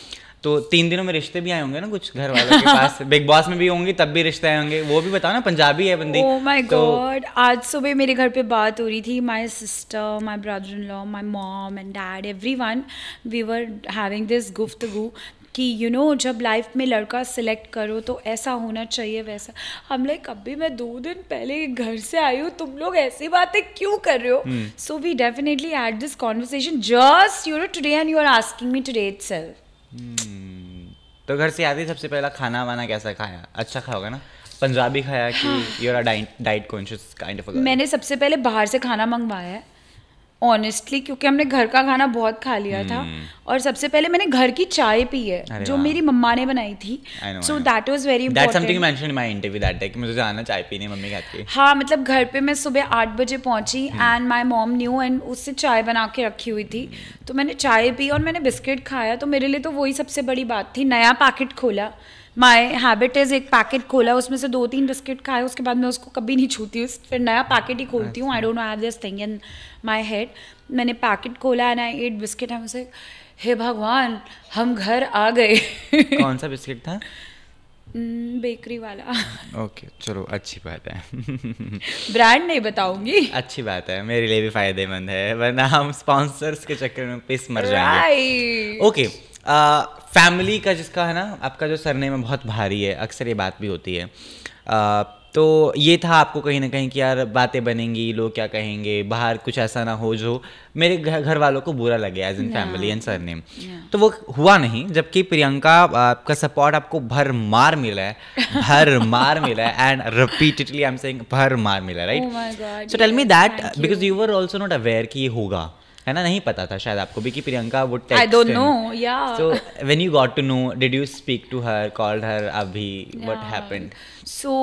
तो 3 दिनों में रिश्ते भी आए होंगे ना कुछ घर वालों के पास. बिग बॉस में भी होंगे तब भी रिश्ते आए होंगे. वो भी बताओ ना, पंजाबी है बंदी. Oh my God. आज सुबह मेरे घर पे बात हो रही थी. My sister, my brother in law, my mom and dad, everyone, we were having this गुफ्तगू कि जब लाइफ में लड़का सिलेक्ट करो तो ऐसा होना चाहिए वैसा. हम लाइक अभी मैं 2 दिन पहले घर से आई हूँ, तुम लोग ऐसी बातें क्यों कर रहे हो. So we definitely had this conversation just today and you are asking me today itself. तो घर से आती सबसे पहला खाना वाना कैसा खाया? अच्छा खाया होगा ना. पंजाबी खाया कि you are diet conscious kind of. मैंने सबसे पहले बाहर से खाना मंगवाया है ऑनेस्टली, क्योंकि हमने घर का खाना बहुत खा लिया था. और सबसे पहले मैंने घर की चाय पी है जो मेरी मम्मा ने बनाई थी. So that was very important. That's something you mentioned in my interview that day कि मुझे जाना चाय पीने मम्मी के हाथ की. हाँ, मतलब घर पे मैं सुबह 8 बजे पहुंची and my mom new and उससे चाय बना के रखी हुई थी. तो मैंने चाय पी और मैंने बिस्किट खाया. तो मेरे लिए तो वही सबसे बड़ी बात थी. नया पैकेट खोला, माई हैबिट इज़ एक पैकेट खोला, उसमें से 2-3 बिस्किट खाए, उसके बाद मैं उसको कभी नहीं छूती हूँ. फिर नया पैकेट ही खोलती हूँ. आई don't know, I have this thing in my head. मैंने पैकेट खोला एंड आई एट बिस्किट. है मुझे, हे भगवान, हम घर आ गए. कौन सा बिस्किट था? बेकरी वाला. ओके, चलो अच्छी बात है. ब्रांड नहीं बताऊंगी. अच्छी बात है, मेरे लिए भी फायदेमंद है, वरना हम स्पॉन्सर्स के चक्कर में पिस मर जाएंगे. ओके, फैमिली का जिसका है ना, आपका जो सरनेम है बहुत भारी है, अक्सर ये बात भी होती है. तो ये था आपको कहीं ना कहीं कि यार बातें बनेंगी, लोग क्या कहेंगे, बाहर कुछ ऐसा ना हो जो मेरे घर वालों को बुरा लगे as in family and surname. तो वो हुआ नहीं, जबकि प्रियंका का सपोर्ट आपको भरमार मिला है. भरमार मिला है and repeatedly I am saying भरमार मिला है, right? So tell me that because you were also not aware कि ये होगा, है ना, नहीं पता था शायद आपको भी कि Priyanka would I text don't him. know, yeah. So when you got to know, did you speak to her, called her, Abhi, what Yeah. happened? So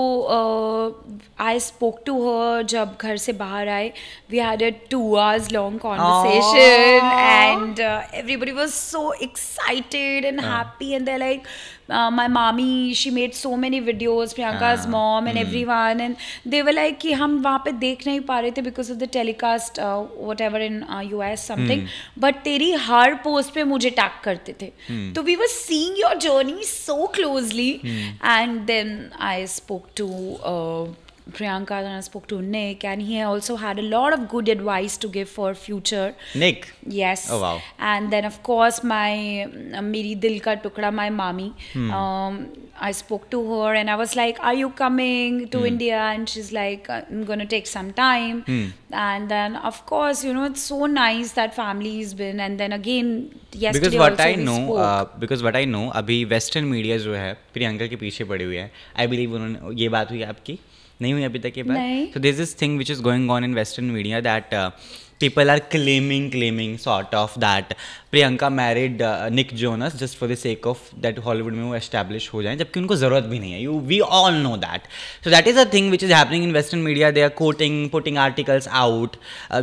I spoke to her जब घर से बाहर आए. We had a 2 hours long conversation, Aww. and everybody was so excited and happy, and they're like, my mommy, she made so many videos, Priyanka's mom and everyone, and they were like कि हम वहाँ पे देख नहीं पा रहे थे because of the telecast, whatever in US something, but तेरी हर पोस्ट पे मुझे टैग करते थे. तो we were seeing your journey so closely, and then I spoke to Priyanka, and I spoke to Nick, and he also had a lot of good advice to give for future. Nick? Yes. Oh wow. And then of course my मेरी दिल का टुकड़ा, my mommy. I spoke to her and I was like, are you coming to India? And she's like, I'm gonna take some time. And then of course, you know, it's so nice that family's been. And then again, yesterday because what also I we know, spoke. because what I know, अभी western media जो है प्रियंका के पीछे पड़ी हुई है. I believe उन्होंने, ये बात हुई आपकी नहीं हुई अभी तक ये बात? नहीं. So there's this thing which is going on in Western media that people are claiming sort of that Priyanka married Nick Jonas just for the sake of that Hollywood में वो establish हो जाएं, जबकि उनको ज़रूरत भी नहीं है. We all know that. So that is a thing which is happening in Western media. They are quoting, putting articles out.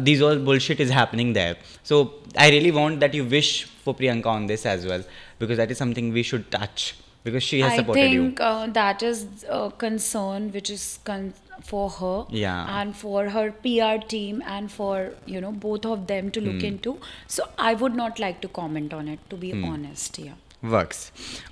These all bullshit is happening there. So I really want that you wish for Priyanka on this as well, because that is something we should touch. Because she has supported you. I think that is a concern which is for her, Yeah. and for her PR team, and for, you know, both of them to look into. So I would not like to comment on it, to be honest. Yeah. Works.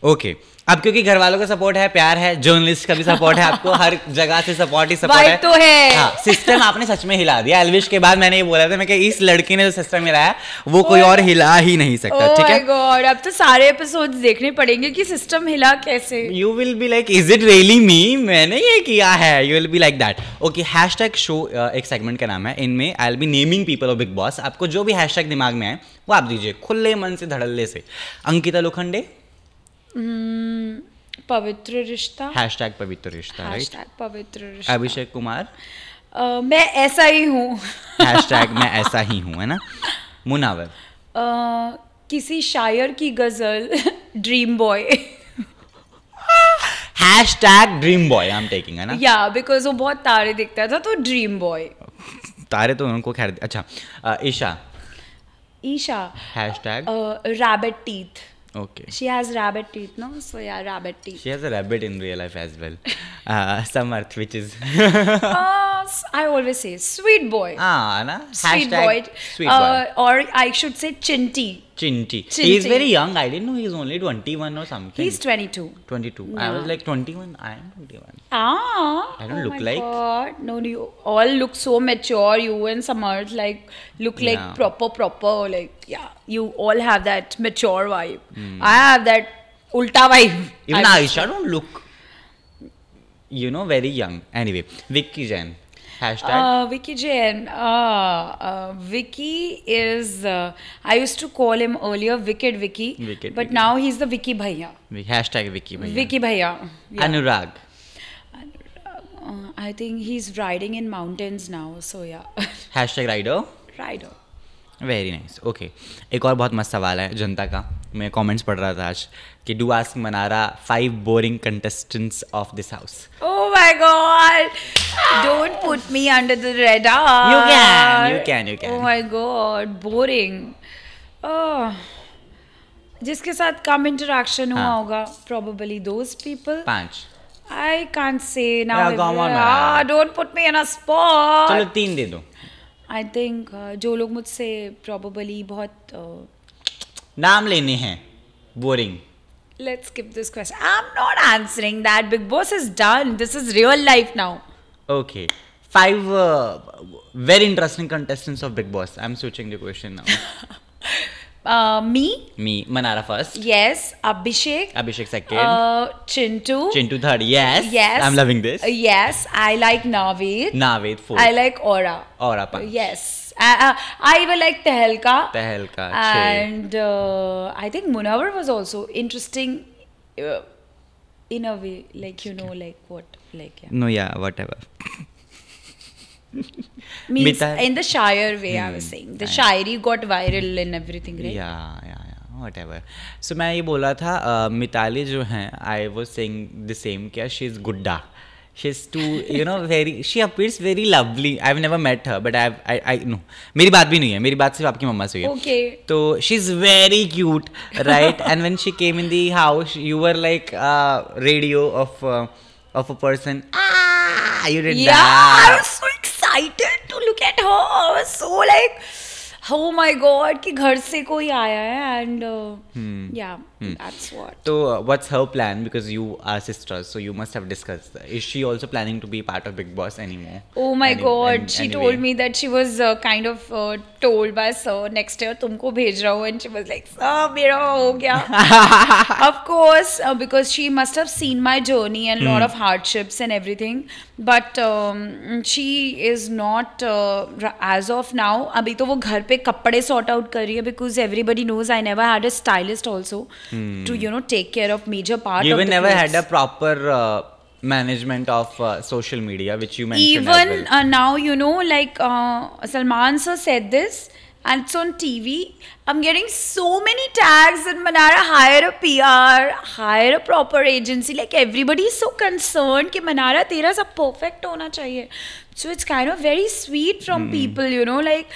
Okay, अब क्योंकि घर वालों का support है, प्यार है, journalist का भी सपोर्ट है, आपको हर जगह से सपोर्ट ही सपोर्ट है. तो है. हाँ, सिस्टम आपने सच में हिला दिया. एल्विश के बाद मैंने ये बोला था मैं कि इस लड़की ने जो सिस्टम हिलाया वो कोई और हिला ही नहीं सकता. ठीक है. ओह माय गॉड, अब तो सारे एपिसोड्स देखने पड़ेंगे कि सिस्टम हिला कैसे. You will be like, is it really me, मैंने ये किया है. You will be like that. Okay, hashtag show एक सेगमेंट का नाम है. इनमें I will be naming people of big boss. आपको जो भी हैशटैग दिमाग में आए वो आप दीजिए, खुले मन से, धड़ल्ले से. अंकिता लोखंडे, पवित्र रिश्ता. हैशटैग पवित्र रिश्ता, राइट. हैशटैग पवित्र रिश्ता. अभिषेक कुमार, मैं ऐसा ही हूँ. हैशटैग मैं ऐसा ही हूँ, है ना. मुनावर, किसी शायर की गजल, dream boy. Hashtag dream boy I am taking, है ना. या बिकॉज वो बहुत तारे दिखता था, तो ड्रीम बॉय. तारे तो उनको खैर. अच्छा, Isha, hashtag rabbit teeth. Okay. She has rabbit teeth, no? So yeah, rabbit teeth. She has a rabbit in real life as well. Samarth, which is I always say sweet boy. Na? Sweet Hashtag boy. Sweet boy. Or I should say Chinty. Chinty. He is very young. I didn't know he is only 21 or something. He's 22. 22. Yeah. I was like 21. I am 21. I don't look my like. God. No, you all look so mature. You and Samarth look like proper. Like, yeah, you all have that mature vibe. I have that ulta vibe. Even Aisha don't look, very young. Anyway, Vicky Jain. Hashtag Vicky Jain. Vicky is, I used to call him earlier Wicked Vicky, but Vicky. now he's the Vicky Bhaiya. Hashtag Vicky Bhaiya. Vicky Bhaiya. Yeah. Anurag. I think he's riding in mountains now, so yeah. Hashtag Rider. Rider. Very nice. Okay, एक और बहुत मस्त सवाल है जनता का. मैं comments पढ़ रहा था आज कि do ask Mannara 5 boring contestants of this house. Oh my God! Don't put me under the radar. You can. Oh my God, boring. Oh, जिसके साथ कम इंटरेक्शन हुआ होगा, probably those people. 5. I can't say now. Yeah, come on, don't put me in a spot. चलो 3 दे दो. I think जो लोग मुझसे probably बहुत नाम लेने हैं boring. Let's skip this question. I'm not answering that. Big Boss is done. This is real life now. Okay. 5 very interesting contestants of Big Boss. I'm switching the question now. Me, Manara first. Yes. Abhishek second. Chintu third. Yes. I'm loving this. Yes. I like Naveed fourth. I like Aura 5. Yes. I will like Tehelka. And I think Munawar was also interesting in a way, like, like what, like, yeah. No, yeah, whatever. Means in the Shire way, I was saying. The Shairi got viral and everything, right? Yeah, whatever. So मैं ये बोला था मिताली जो हैं, I was saying the same, क्या she is Gudda. She's too, very, she appears very lovely. I've never met her, but I know. मेरी बात भी नहीं है, मेरी बात सिर्फ आपकी मम्मा से हुई है. Okay. तो she's very cute, right? And when she came in the house, you were like radio of a person. You did Yeah, that. I was so excited to look at her. I was so like, oh my god, कि घर से कोई आया है and yeah, that's what. So what's her plan? Because you are sisters, so you must have discussed. Is she also planning to be part of Big Boss anymore? Oh my god, she told me that she was kind of told by sir next year तुमको भेज रहा हूँ, and she was like, sir मेरा हो गया. Of course, because she must have seen my journey and lot of hardships and everything, but she is not as of now. अभी तो वो घर पे कपड़े sort out कर रही है, because everybody knows I never had a stylist also to take care of major part you of the never clothes. had a proper management of social media, which you mentioned even as well. Now like Salman sir said this and it's on TV. I'm getting so many tags and Manara hire a PR, hire a proper agency. Like everybody is so concerned कि Manara तेरा सब perfect होना चाहिए. So it's kind of very sweet from people, like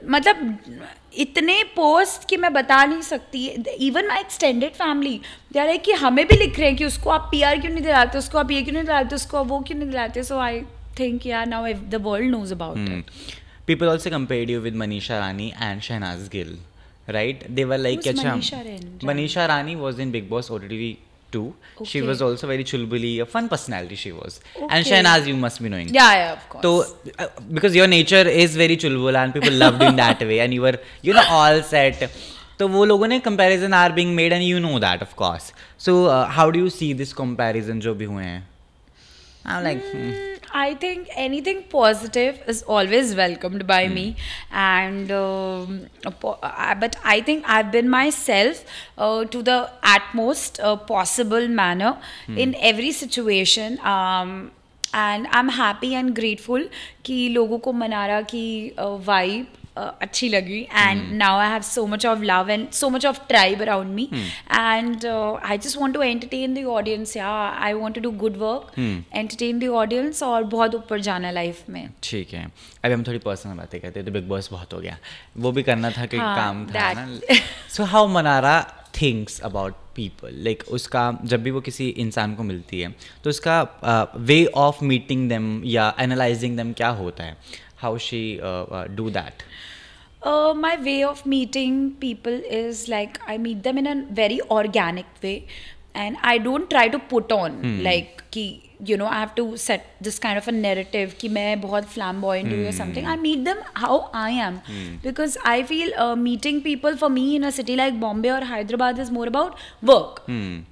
मतलब इतने post कि मैं बता नहीं सकती. Even my extended family they are like कि हमें भी लिख रहे हैं कि उसको आप PR क्यों नहीं दिलाते, उसको आप ये क्यों नहीं दिलाते, उसको आप वो क्यों नहीं दिलाते. सो आई थिंक यार now the world knows about it. People also compared you with Manisha Rani and Shehnaz Gill, right? They were like, Who's "Acha, Manisha Rani? Manisha Rani was in Big Boss OTT 2. She Okay. was also very chulbuli, a fun personality she was. And Okay. Shehnaz, you must be knowing. Yeah, of course. So, because your nature is very chulbul and people loved you in that way, and you were, all set. तो वो लोगों ने comparison are being made, and you know that, of course. So, how do you see this comparison जो भी हुए हैं? I'm like, I think anything positive is always welcomed by me, and but I think I've been myself to the utmost possible manner in every situation, and I'm happy and grateful कि लोगों को मनारा की vibe अच्छी लगी, and now I have so much of love and so much of tribe around me, and I just want to entertain the audience. Yeah, I want to do good work, entertain the audience और बहुत ऊपर जाना life में. ठीक है. अभी हम थोड़ी पर्सनल बातें करते हैं. तो बिग बॉस बहुत हो गया, वो भी करना था, कोई काम था ना. So how Mannara thinks about people, like उसका जब भी वो किसी इंसान को मिलती है तो उसका वे ऑफ मीटिंग देम या एनालाइजिंग देम क्या होता है, how she do that? My way of meeting people is like I meet them in a very organic way, and I don't try to put on like कि I have to set this kind of a narrative कि मैं बहुत flamboyant हूँ or something. I meet them how I am, because I feel meeting people for me in a city like Bombay or Hyderabad is more about work.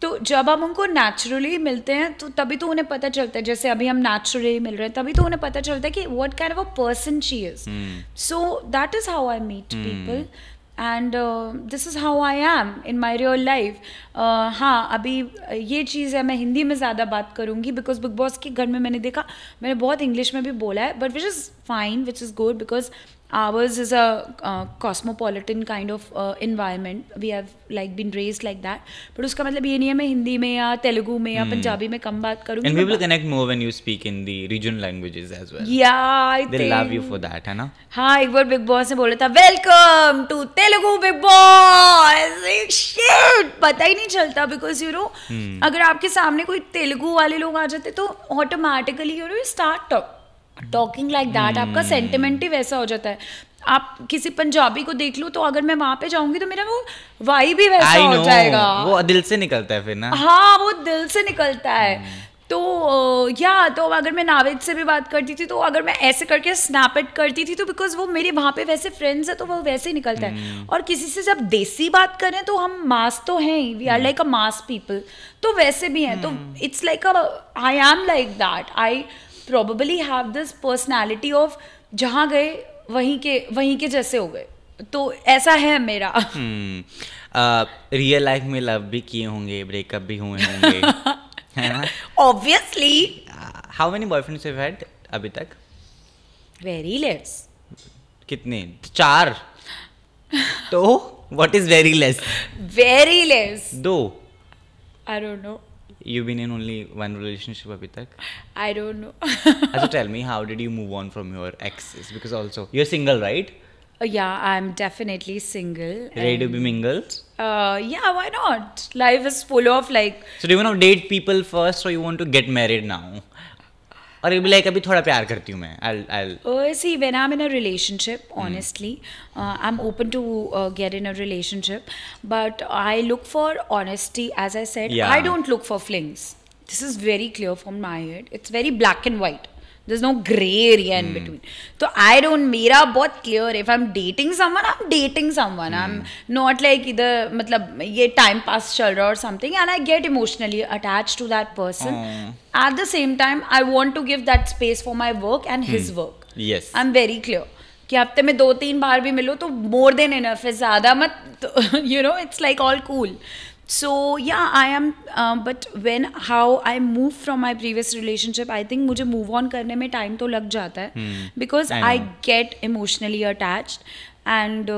तो जब हम उनको naturally मिलते हैं तो तभी तो उन्हें पता चलता है, जैसे अभी हम naturally मिल रहे हैं तभी तो उन्हें पता चलता है कि what kind of a person she is. So that is how I meet people. And this is how I am in my real life. हाँ, अभी ये चीज़ है, मैं हिंदी में ज़्यादा बात करूँगी बिकॉज बिग बॉस के घर में मैंने देखा, मैंने बहुत इंग्लिश में भी बोला है, but which is fine, which is good, because ours is a cosmopolitan kind of environment. We have like been raised like that. But उसका मतलब ये नहीं है मैं हिंदी में या तेलुगु में या पंजाबी में कम बात करूँगी. And people connect more when you speak in the regional languages as well. Yeah, I think. They love you for that, है ना? हाँ, एक बार बिग बॉस ने बोला था welcome to Telugu Bigg Boss. Shit, पता ही नहीं चलता बिकॉज अगर आपके सामने कोई तेलुगु वाले लोग आ जाते तो automatically start talking like that. आपका सेंटिमेंट ही वैसा हो जाता है. आप किसी पंजाबी को देख लो तो अगर मैं वहां पे जाऊंगी तो मेरा वो वाइब भी वैसा हो जाएगा. वो दिल से निकलता है फिर ना. हाँ, वो दिल से निकलता है. तो तो अगर मैं नावेद से भी बात करती थी तो अगर मैं ऐसे करके स्नैप इट करती थी तो बिकॉज वो मेरे वहाँ पे वैसे फ्रेंड्स है तो वो वैसे ही निकलता है. और किसी से जब देसी बात करें तो हम मास तो हैं ही, we are like a mass people, तो वैसे भी हैं. तो it's like I am like that. I probably have this personality of जहाँ गए वहीं के जैसे हो गए, तो ऐसा है मेरा. रियल लाइफ में लव भी किए होंगे, ब्रेकअप भी हुए होंगे, है ना? Obviously. How many boyfriends you've had अभी तक? Very less. कितने? 4? तो what is very less? Very less. 2? I don't know. You've been in only one relationship अभी तक? I don't know. So tell me, how did you move on from your exes? Because also you're single, right? Yeah, I'm definitely single. Ready to be mingled? Yeah, why not? Life is full of like. So do you want to date people first, or you want to get married now? और ये भी like अभी थोड़ा प्यार करती हूँ मैं. I'll. See, when I'm in a relationship, honestly, I'm open to get in a relationship, but I look for honesty. As I said, Yeah. I don't look for flings. This is very clear from my head. It's very black and white. There's no gray area in between. So I don't. मेरा बहुत clear. If I'm dating someone, I'm dating someone. I'm not like इधर मतलब ये time pass चल रहा or something, and I get emotionally attached to that person. At the same time, I want to give that space for my work and his work. Yes. I'm very clear. कि हफ्ते में 2-3 बार भी मिलो तो more than enough है, ज़्यादा मत. You know, it's like all cool. So yeah, I am. But how I move from my previous relationship, I think मुझे move on करने में time तो लग जाता है. Because I get emotionally attached. And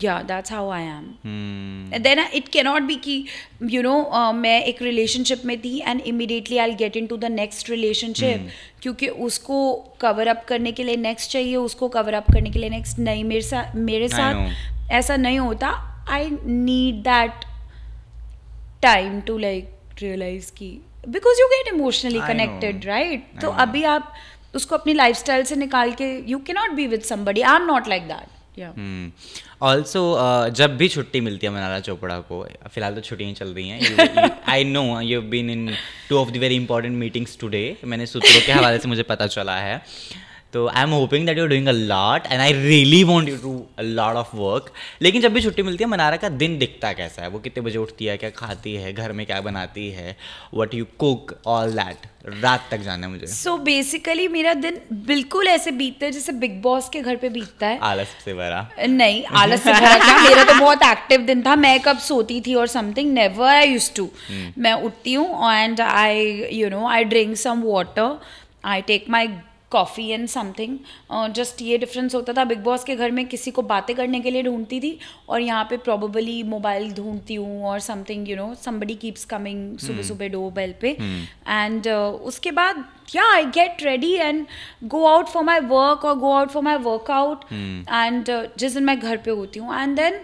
yeah, that's how I am. And then it cannot be कि you know मैं एक relationship में थी and immediately I'll get into the next relationship क्योंकि उसको cover up करने के लिए next चाहिए, उसको cover up करने के लिए next नहीं. मेरे साथ ऐसा नहीं होता. I need that time to like realize कि because you get emotionally connected, right? तो अभी आप उसको अपनी lifestyle से निकाल के you cannot be with somebody. I'm not like that. Also जब भी छुट्टी मिलती है मनाला चोपड़ा को, फिलहाल तो छुट्टियाँ चल रही हैं. I know you have been in 2 of the very important meetings today. मैंने सूत्रों के हवाले से मुझे पता चला है. तो I am hoping that you are doing a lot and I really want you to a lot of work. लेकिन जब भी छुट्टी मिलती है, मनारा का दिन दिखता कैसा है? वो कितने बजे उठती है, क्या खाती है, घर में क्या बनाती है, what you cook, all that. रात तक जाना है मुझे. सो बेसिकली मेरा दिन बिल्कुल ऐसे बीतता है जैसे बिग बॉस के घर पे बीतता है. आलस से भरा? नहीं, आलस से भरा क्या, मेरा तो बहुत एक्टिव दिन था. मैं कब सोती थी और something, never I used to. मैं उठती हूँ and I drink some water, I take my coffee and something. Just ये डिफरेंस होता था. बिग बॉस के घर में किसी को बातें करने के लिए ढूंढती थी और यहाँ पे प्रॉबेबली मोबाइल ढूंढती हूँ और something, you know, somebody keeps coming सुबह सुबह डोरबेल पे. एंड उसके बाद yeah I get ready and go out for my work और go out for my workout. And जिस दिन मैं घर पे होती हूँ एंड देन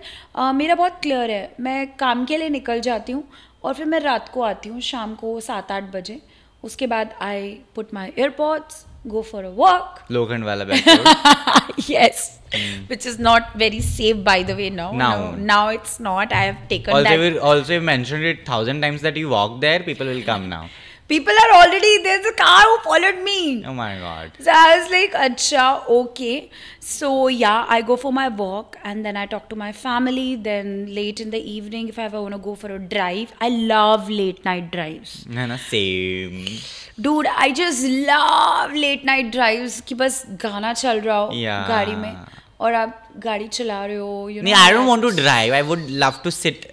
मेरा बहुत क्लियर है, मैं काम के लिए निकल जाती हूँ और फिर मैं रात को आती हूँ शाम को 7-8 बजे. उसके बाद I put my AirPods, go for a walk. लोखंड वाला bag. Yes. Which is not very safe, by the way. Now it's not. I have taken that. Also you mentioned it 1,000 times that you walk there. People will come now. People are already, there's a car who followed me. Oh my god. So I was like, acha, okay. So yeah, I go for my walk and then I talk to my family. Then late in the evening, if I ever want to go for a drive, I love late night drives. No, same. Dude, I just love late night drives कि बस गाना चल रहा हो गाड़ी में और आप गाड़ी चला रहे हो. नहीं, I don't want to drive. I would love to sit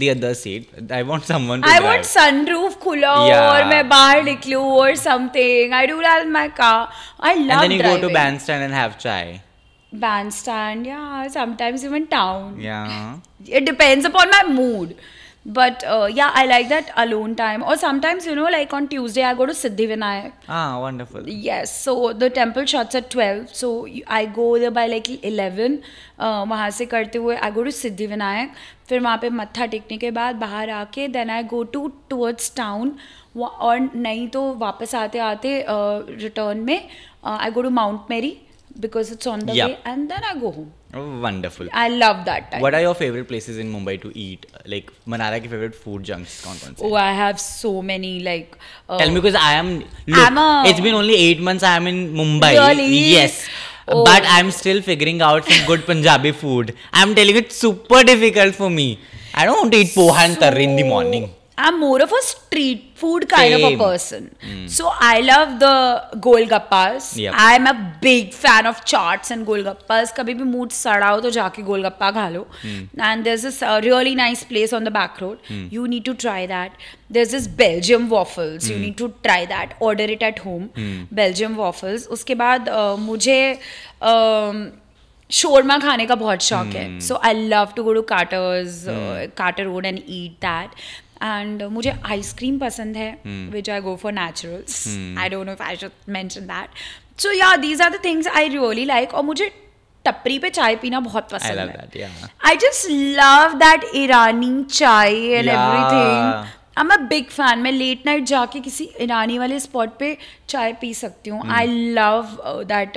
the other seat. I want someone to drive. I want sunroof खुला हो और मैं बाहर निकलूं or something. I do that in my car. I love driving. And then you go to bandstand and have chai. Bandstand, yeah. Sometimes even town. Yeah. It depends upon my mood. But yeah, I like that alone time. Or sometimes, you know, like on Tuesday, I go to Siddhivinayak. Ah, wonderful. Yes, so the temple shuts at 12. So I go there by like 11. वहाँ से करते हुए I go to Siddhivinayak. फिर वहाँ पे मत्था टेकने के बाद बाहर आके then I go towards town. और नहीं तो वापस आते आते return में I go to Mount Mary because it's on the way and then I go home. Oh, wonderful. I love that time. What are your favorite places in Mumbai to eat? Like Manara ki favorite food junks kaun se? Oh, I have so many like. Tell me, because it's been only 8 months I am in Mumbai. Really? Yes. Oh. But I'm still figuring out some good Punjabi food. I'm telling you, it's super difficult for me. I don't want to eat poha and tarri in the morning. I'm more of a street food kind of a Same. person. So I love the golgappas. Yep. I'm a big fan of chaats and golgappas. कभी भी mood सड़ा हो तो जाके गोलगप्पा खा लो. And there's this really nice place on the back road. You need to try that. There's this Belgium waffles. You need to try that. Order it at home. Belgium waffles. उसके बाद मुझे shawarma खाने का बहुत शौक है. So I love to go to Carter Road and eat that. And मुझे ice cream पसंद है, which I go for naturals. I don't know if I should mention that. So yeah, these are the things I really like. और मुझे टपरी पे चाय पीना बहुत पसंद I love है. that, yeah. I just love that ईरानी चाय and Yeah. everything. I'm a big fan. मैं लेट नाइट जाके किसी ईरानी वाले स्पॉट पे चाय पी सकती हूँ. I love that.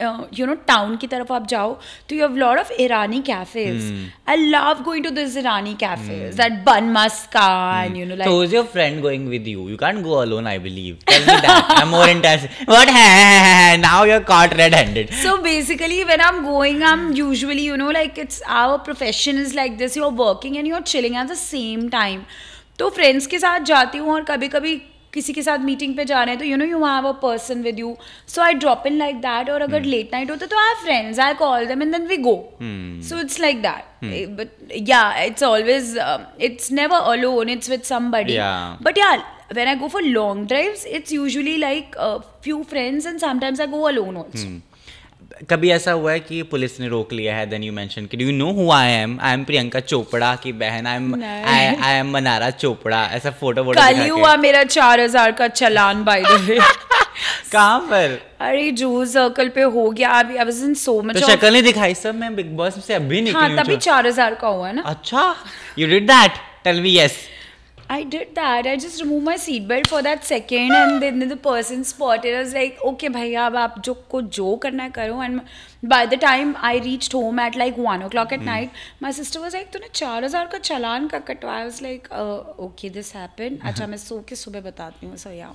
टाउन की तरफ आप जाओ तो you have a lot of Irani cafes. I love going to these Irani cafes. That bun maska and like. So who's your friend going with you? You can't go alone, I believe. Tell me that. I'm more interested. What? Now you're caught red-handed. So basically, when I'm going, I'm usually like it's our profession is like this. You're working and you're chilling at the same time. तो friends के साथ जाती हूँ और कभी कभी किसी के साथ मीटिंग पे जा रहे हैं तो you have a person with you so I drop in like that. और अगर लेट नाइट होता तो I have friends, I call them and then we go. So it's like that. But yeah it's always it's never alone, it's with somebody. But yeah when I go for long drives, it's usually like a few friends and sometimes I go alone also. कभी ऐसा हुआ है कि police ने रोक लिया है, then you mention कि do you know who I am Priyanka Chopra की बहन, आई एम मनारा चोपड़ा, ऐसा फोटो कल ही हुआ मेरा 4000 का चालान बाय द वे. कहाँ पर? अरे जू सर्कल पे हो गया. अभी I was in so much. तो शक्ल नहीं दिखाई सब, मैं बिग बॉस से अभी निकली हूं. हाँ तभी 4000 का हुआ ना. अच्छा, you did that? Tell me. Yes, I did that. I just removed my seatbelt for that second and then the person spotted. I was like, okay भैया अब आप जो करना है करो. And by the time I reached home at like 1 o'clock at night, my sister was like, तूने 4000 का चालान का कटवाया? I was like, okay this happened. अच्छा मैं सो के सुबह बताती हूँ. So yeah.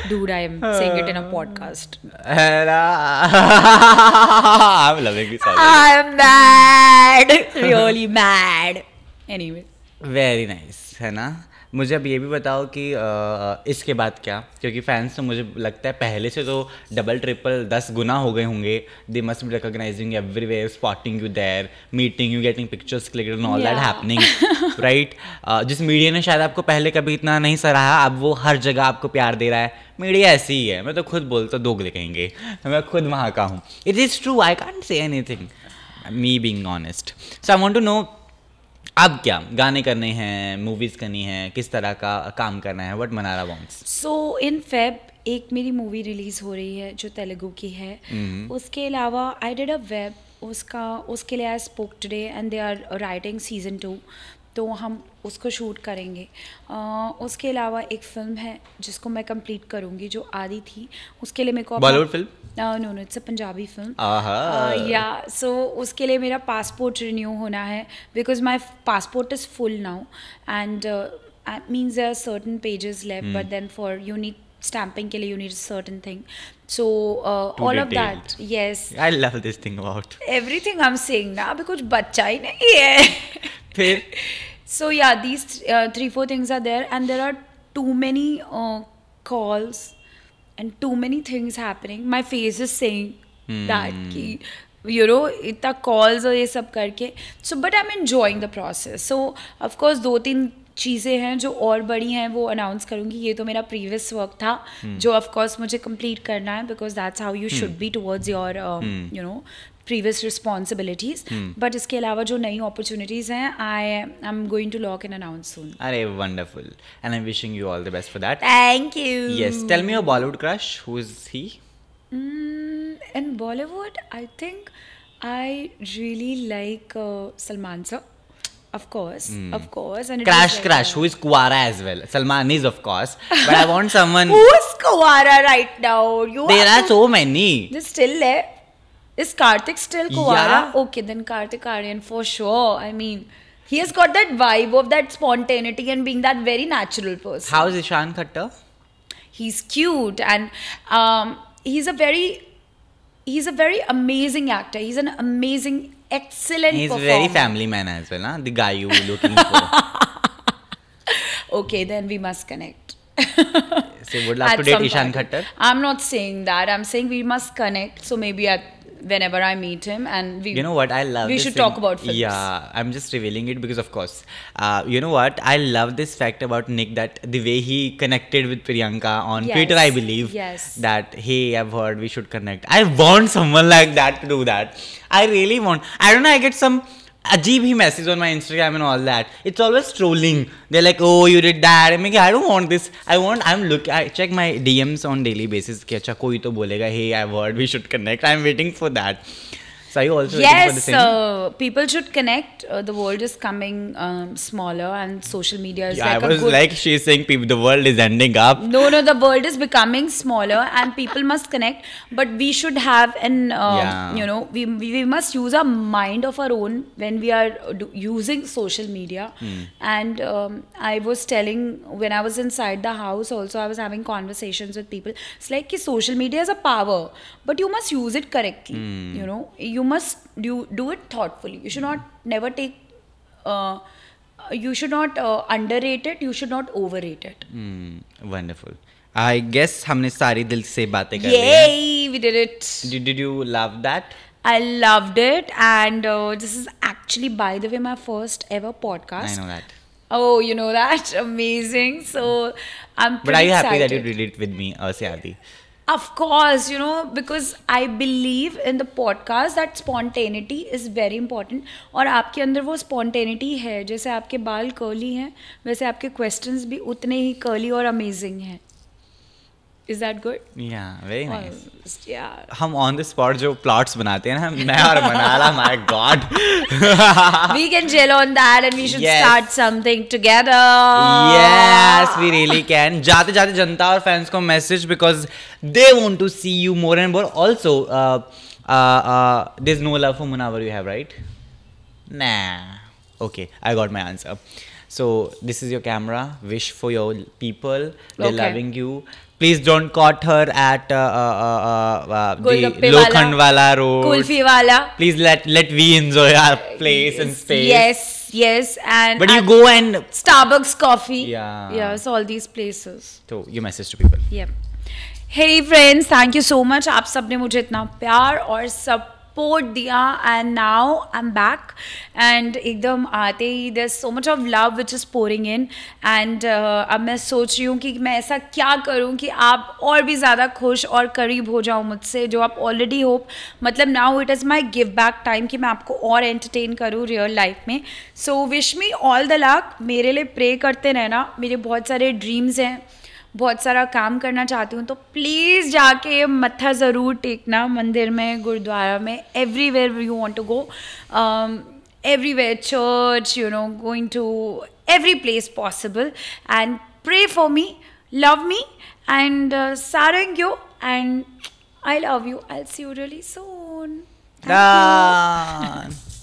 Dude, I am saying it in a podcast. I'm loving this. I'm mad. Really mad. Anyway. Very nice, है ना? मुझे अब ये भी बताओ कि इसके बाद क्या, क्योंकि फैंस तो मुझे लगता है पहले से तो डबल ट्रिपल 10 गुना हो गए होंगे. They must be recognising everywhere, spotting you there, meeting you, getting pictures clicked and all that happening, right? जिस मीडिया ने शायद आपको पहले कभी इतना नहीं सराहा, अब वो हर जगह आपको प्यार दे रहा है. मीडिया ऐसी ही है, मैं तो खुद बोलता दोगले कहेंगे, मैं खुद वहाँ का हूँ. It is true, I can't say anything, me being honest. So I want to know अब क्या गाने करने हैं, मूवीज करनी है, किस तरह का काम करना है, what Mannara wants. So in Feb एक मेरी मूवी रिलीज हो रही है जो तेलुगु की है. उसके अलावा आई डिड अ वेब, उसके लिए I spoke today and they are writing season 2, तो हम उसको शूट करेंगे. उसके अलावा एक फिल्म है जिसको मैं कंप्लीट करूँगी जो आधी थी. उसके लिए मेरे को Bollywood film? No it's a Punjabi film. या सो उसके लिए मेरा पासपोर्ट रिन्यू होना है because my passport is full now and means there are certain pages left but then for you need stamping के लिए you need a certain thing. So all of that, yes. I love this thing about everything I'm saying ना, अभी कुछ बच्चा ही नहीं है. फिर so yeah, these 3-4 things are there and there are too many calls and too many things happening. My face is saying that कि इतना calls और ये सब करके. So but I am enjoying the process. So of course 2-3 चीज़ें हैं जो और बड़ी हैं वो अनाउंस करूँगी. ये तो मेरा प्रीवियस वर्क था जो ऑफकोर्स मुझे कंप्लीट करना है because that's how you should be towards your previous responsibilities. But इसके अलावा जो नई opportunities हैं I am going to lock and announce soon. अरे wonderful, and I'm wishing you all the best for that. Thank you. Yes, tell me your Bollywood crush. Who is he? In Bollywood, I think I really like Salman sir. Of course. And Crash. Who is Kuwara as well? Salman is of course, but I want someone. Who is Kuwara right now? There are so many. They're still there. Is Karthik still Kuwara? Yeah. Okay, then Karthik Aaryan for sure. I mean, he has got that vibe of that spontaneity and being that very natural person. How is Ishan Khattar? He's cute and he's a very amazing actor. He's an amazing excellent He's performer. very family man as well, huh? The guy you were looking for. Okay, then we must connect. So would love At to date some Ishan point. Khattar. I'm not saying that. I'm saying we must connect. So maybe whenever I meet him, and we. You know what? I love. We this should thing. talk about films. Yeah, I'm just revealing it because, of course, you know what? I love this fact about Nick, that the way he connected with Priyanka on Yes. Twitter, I believe. Yes. That, hey, I've heard we should connect. I want someone like that to do that. I really want. I don't know. I get some ajeeb hi message on my Instagram and all that. It's always trolling. They're like, oh, you did that. I'm like, I don't want this. I check my DMs on daily basis. Ki acha koi to bolega, hey, I've heard we should connect. I'm waiting for that. So are you also waiting for the same? People should connect. The world is coming smaller, and social media is Yeah, like I was like, she's saying people, the world is ending up. No, the world is becoming smaller, and people must connect. But we should have we must use our mind of our own when we are using social media. And I was telling, when I was inside the house also, I was having conversations with people. It's like social media is a power, but you must use it correctly. You must do it thoughtfully. You should not never take. You should not underrate it. You should not overrate it. Wonderful. I guess हमने सारी दिल से बातें कर ली हैं. Yay, we did it. Did you love that? I loved it, and this is actually, by the way, my first ever podcast. I know that. Oh, you know that? Amazing. So I'm pretty But are you happy that excited. you did it with me, Syadi? Of course, because I believe in the podcast that spontaneity is very important. और आपके अंदर वो spontaneity है. जैसे आपके बाल curly हैं, वैसे आपके questions भी उतने ही curly और amazing हैं. Is that good? Yeah, very nice. Yeah. हम on the spot जो plots बनाते हैं ना, मैं और मनाला, my God. We can gel on that, and we should Yes. start something together. Yes, we really can. जाते जाते जनता और fans को message, because they want to see you more and more. Also, there's no love for Munawar you have, right? Nah. Okay, I got my answer. So this is your camera. Wish for your people. They're Okay. loving you. Please don't caught her at the Golgappe Lokhand wala road. Kulfi wala. Please let we enjoy our place and space. Yes, and But you go and Starbucks coffee. Yeah. Yes, all these places. so you message to people. Yep. Hey friends, thank you so much. आप सबने मुझे इतना प्यार और support दिया, and now I am back, and एकदम आते ही there so much of love which is pouring in, and अब मैं सोच रही हूँ कि मैं ऐसा क्या करूँ कि आप और भी ज़्यादा खुश और करीब हो जाओ मुझसे, जो आप ऑलरेडी होप, मतलब now it is my give back time कि मैं आपको और एंटरटेन करूँ रियल लाइफ में. So wish me all the luck. मेरे लिए प्रे करते रहना. मेरे बहुत सारे ड्रीम्स हैं, बहुत सारा काम करना चाहती हूँ, तो प्लीज़ जाके मत्था ज़रूर टेकना मंदिर में, गुरुद्वारा में, everywhere you want to go, everywhere, church, going to every place possible, and pray for me, love me, and sarang you, and I love you. I'll see you really soon. Thank you. Done.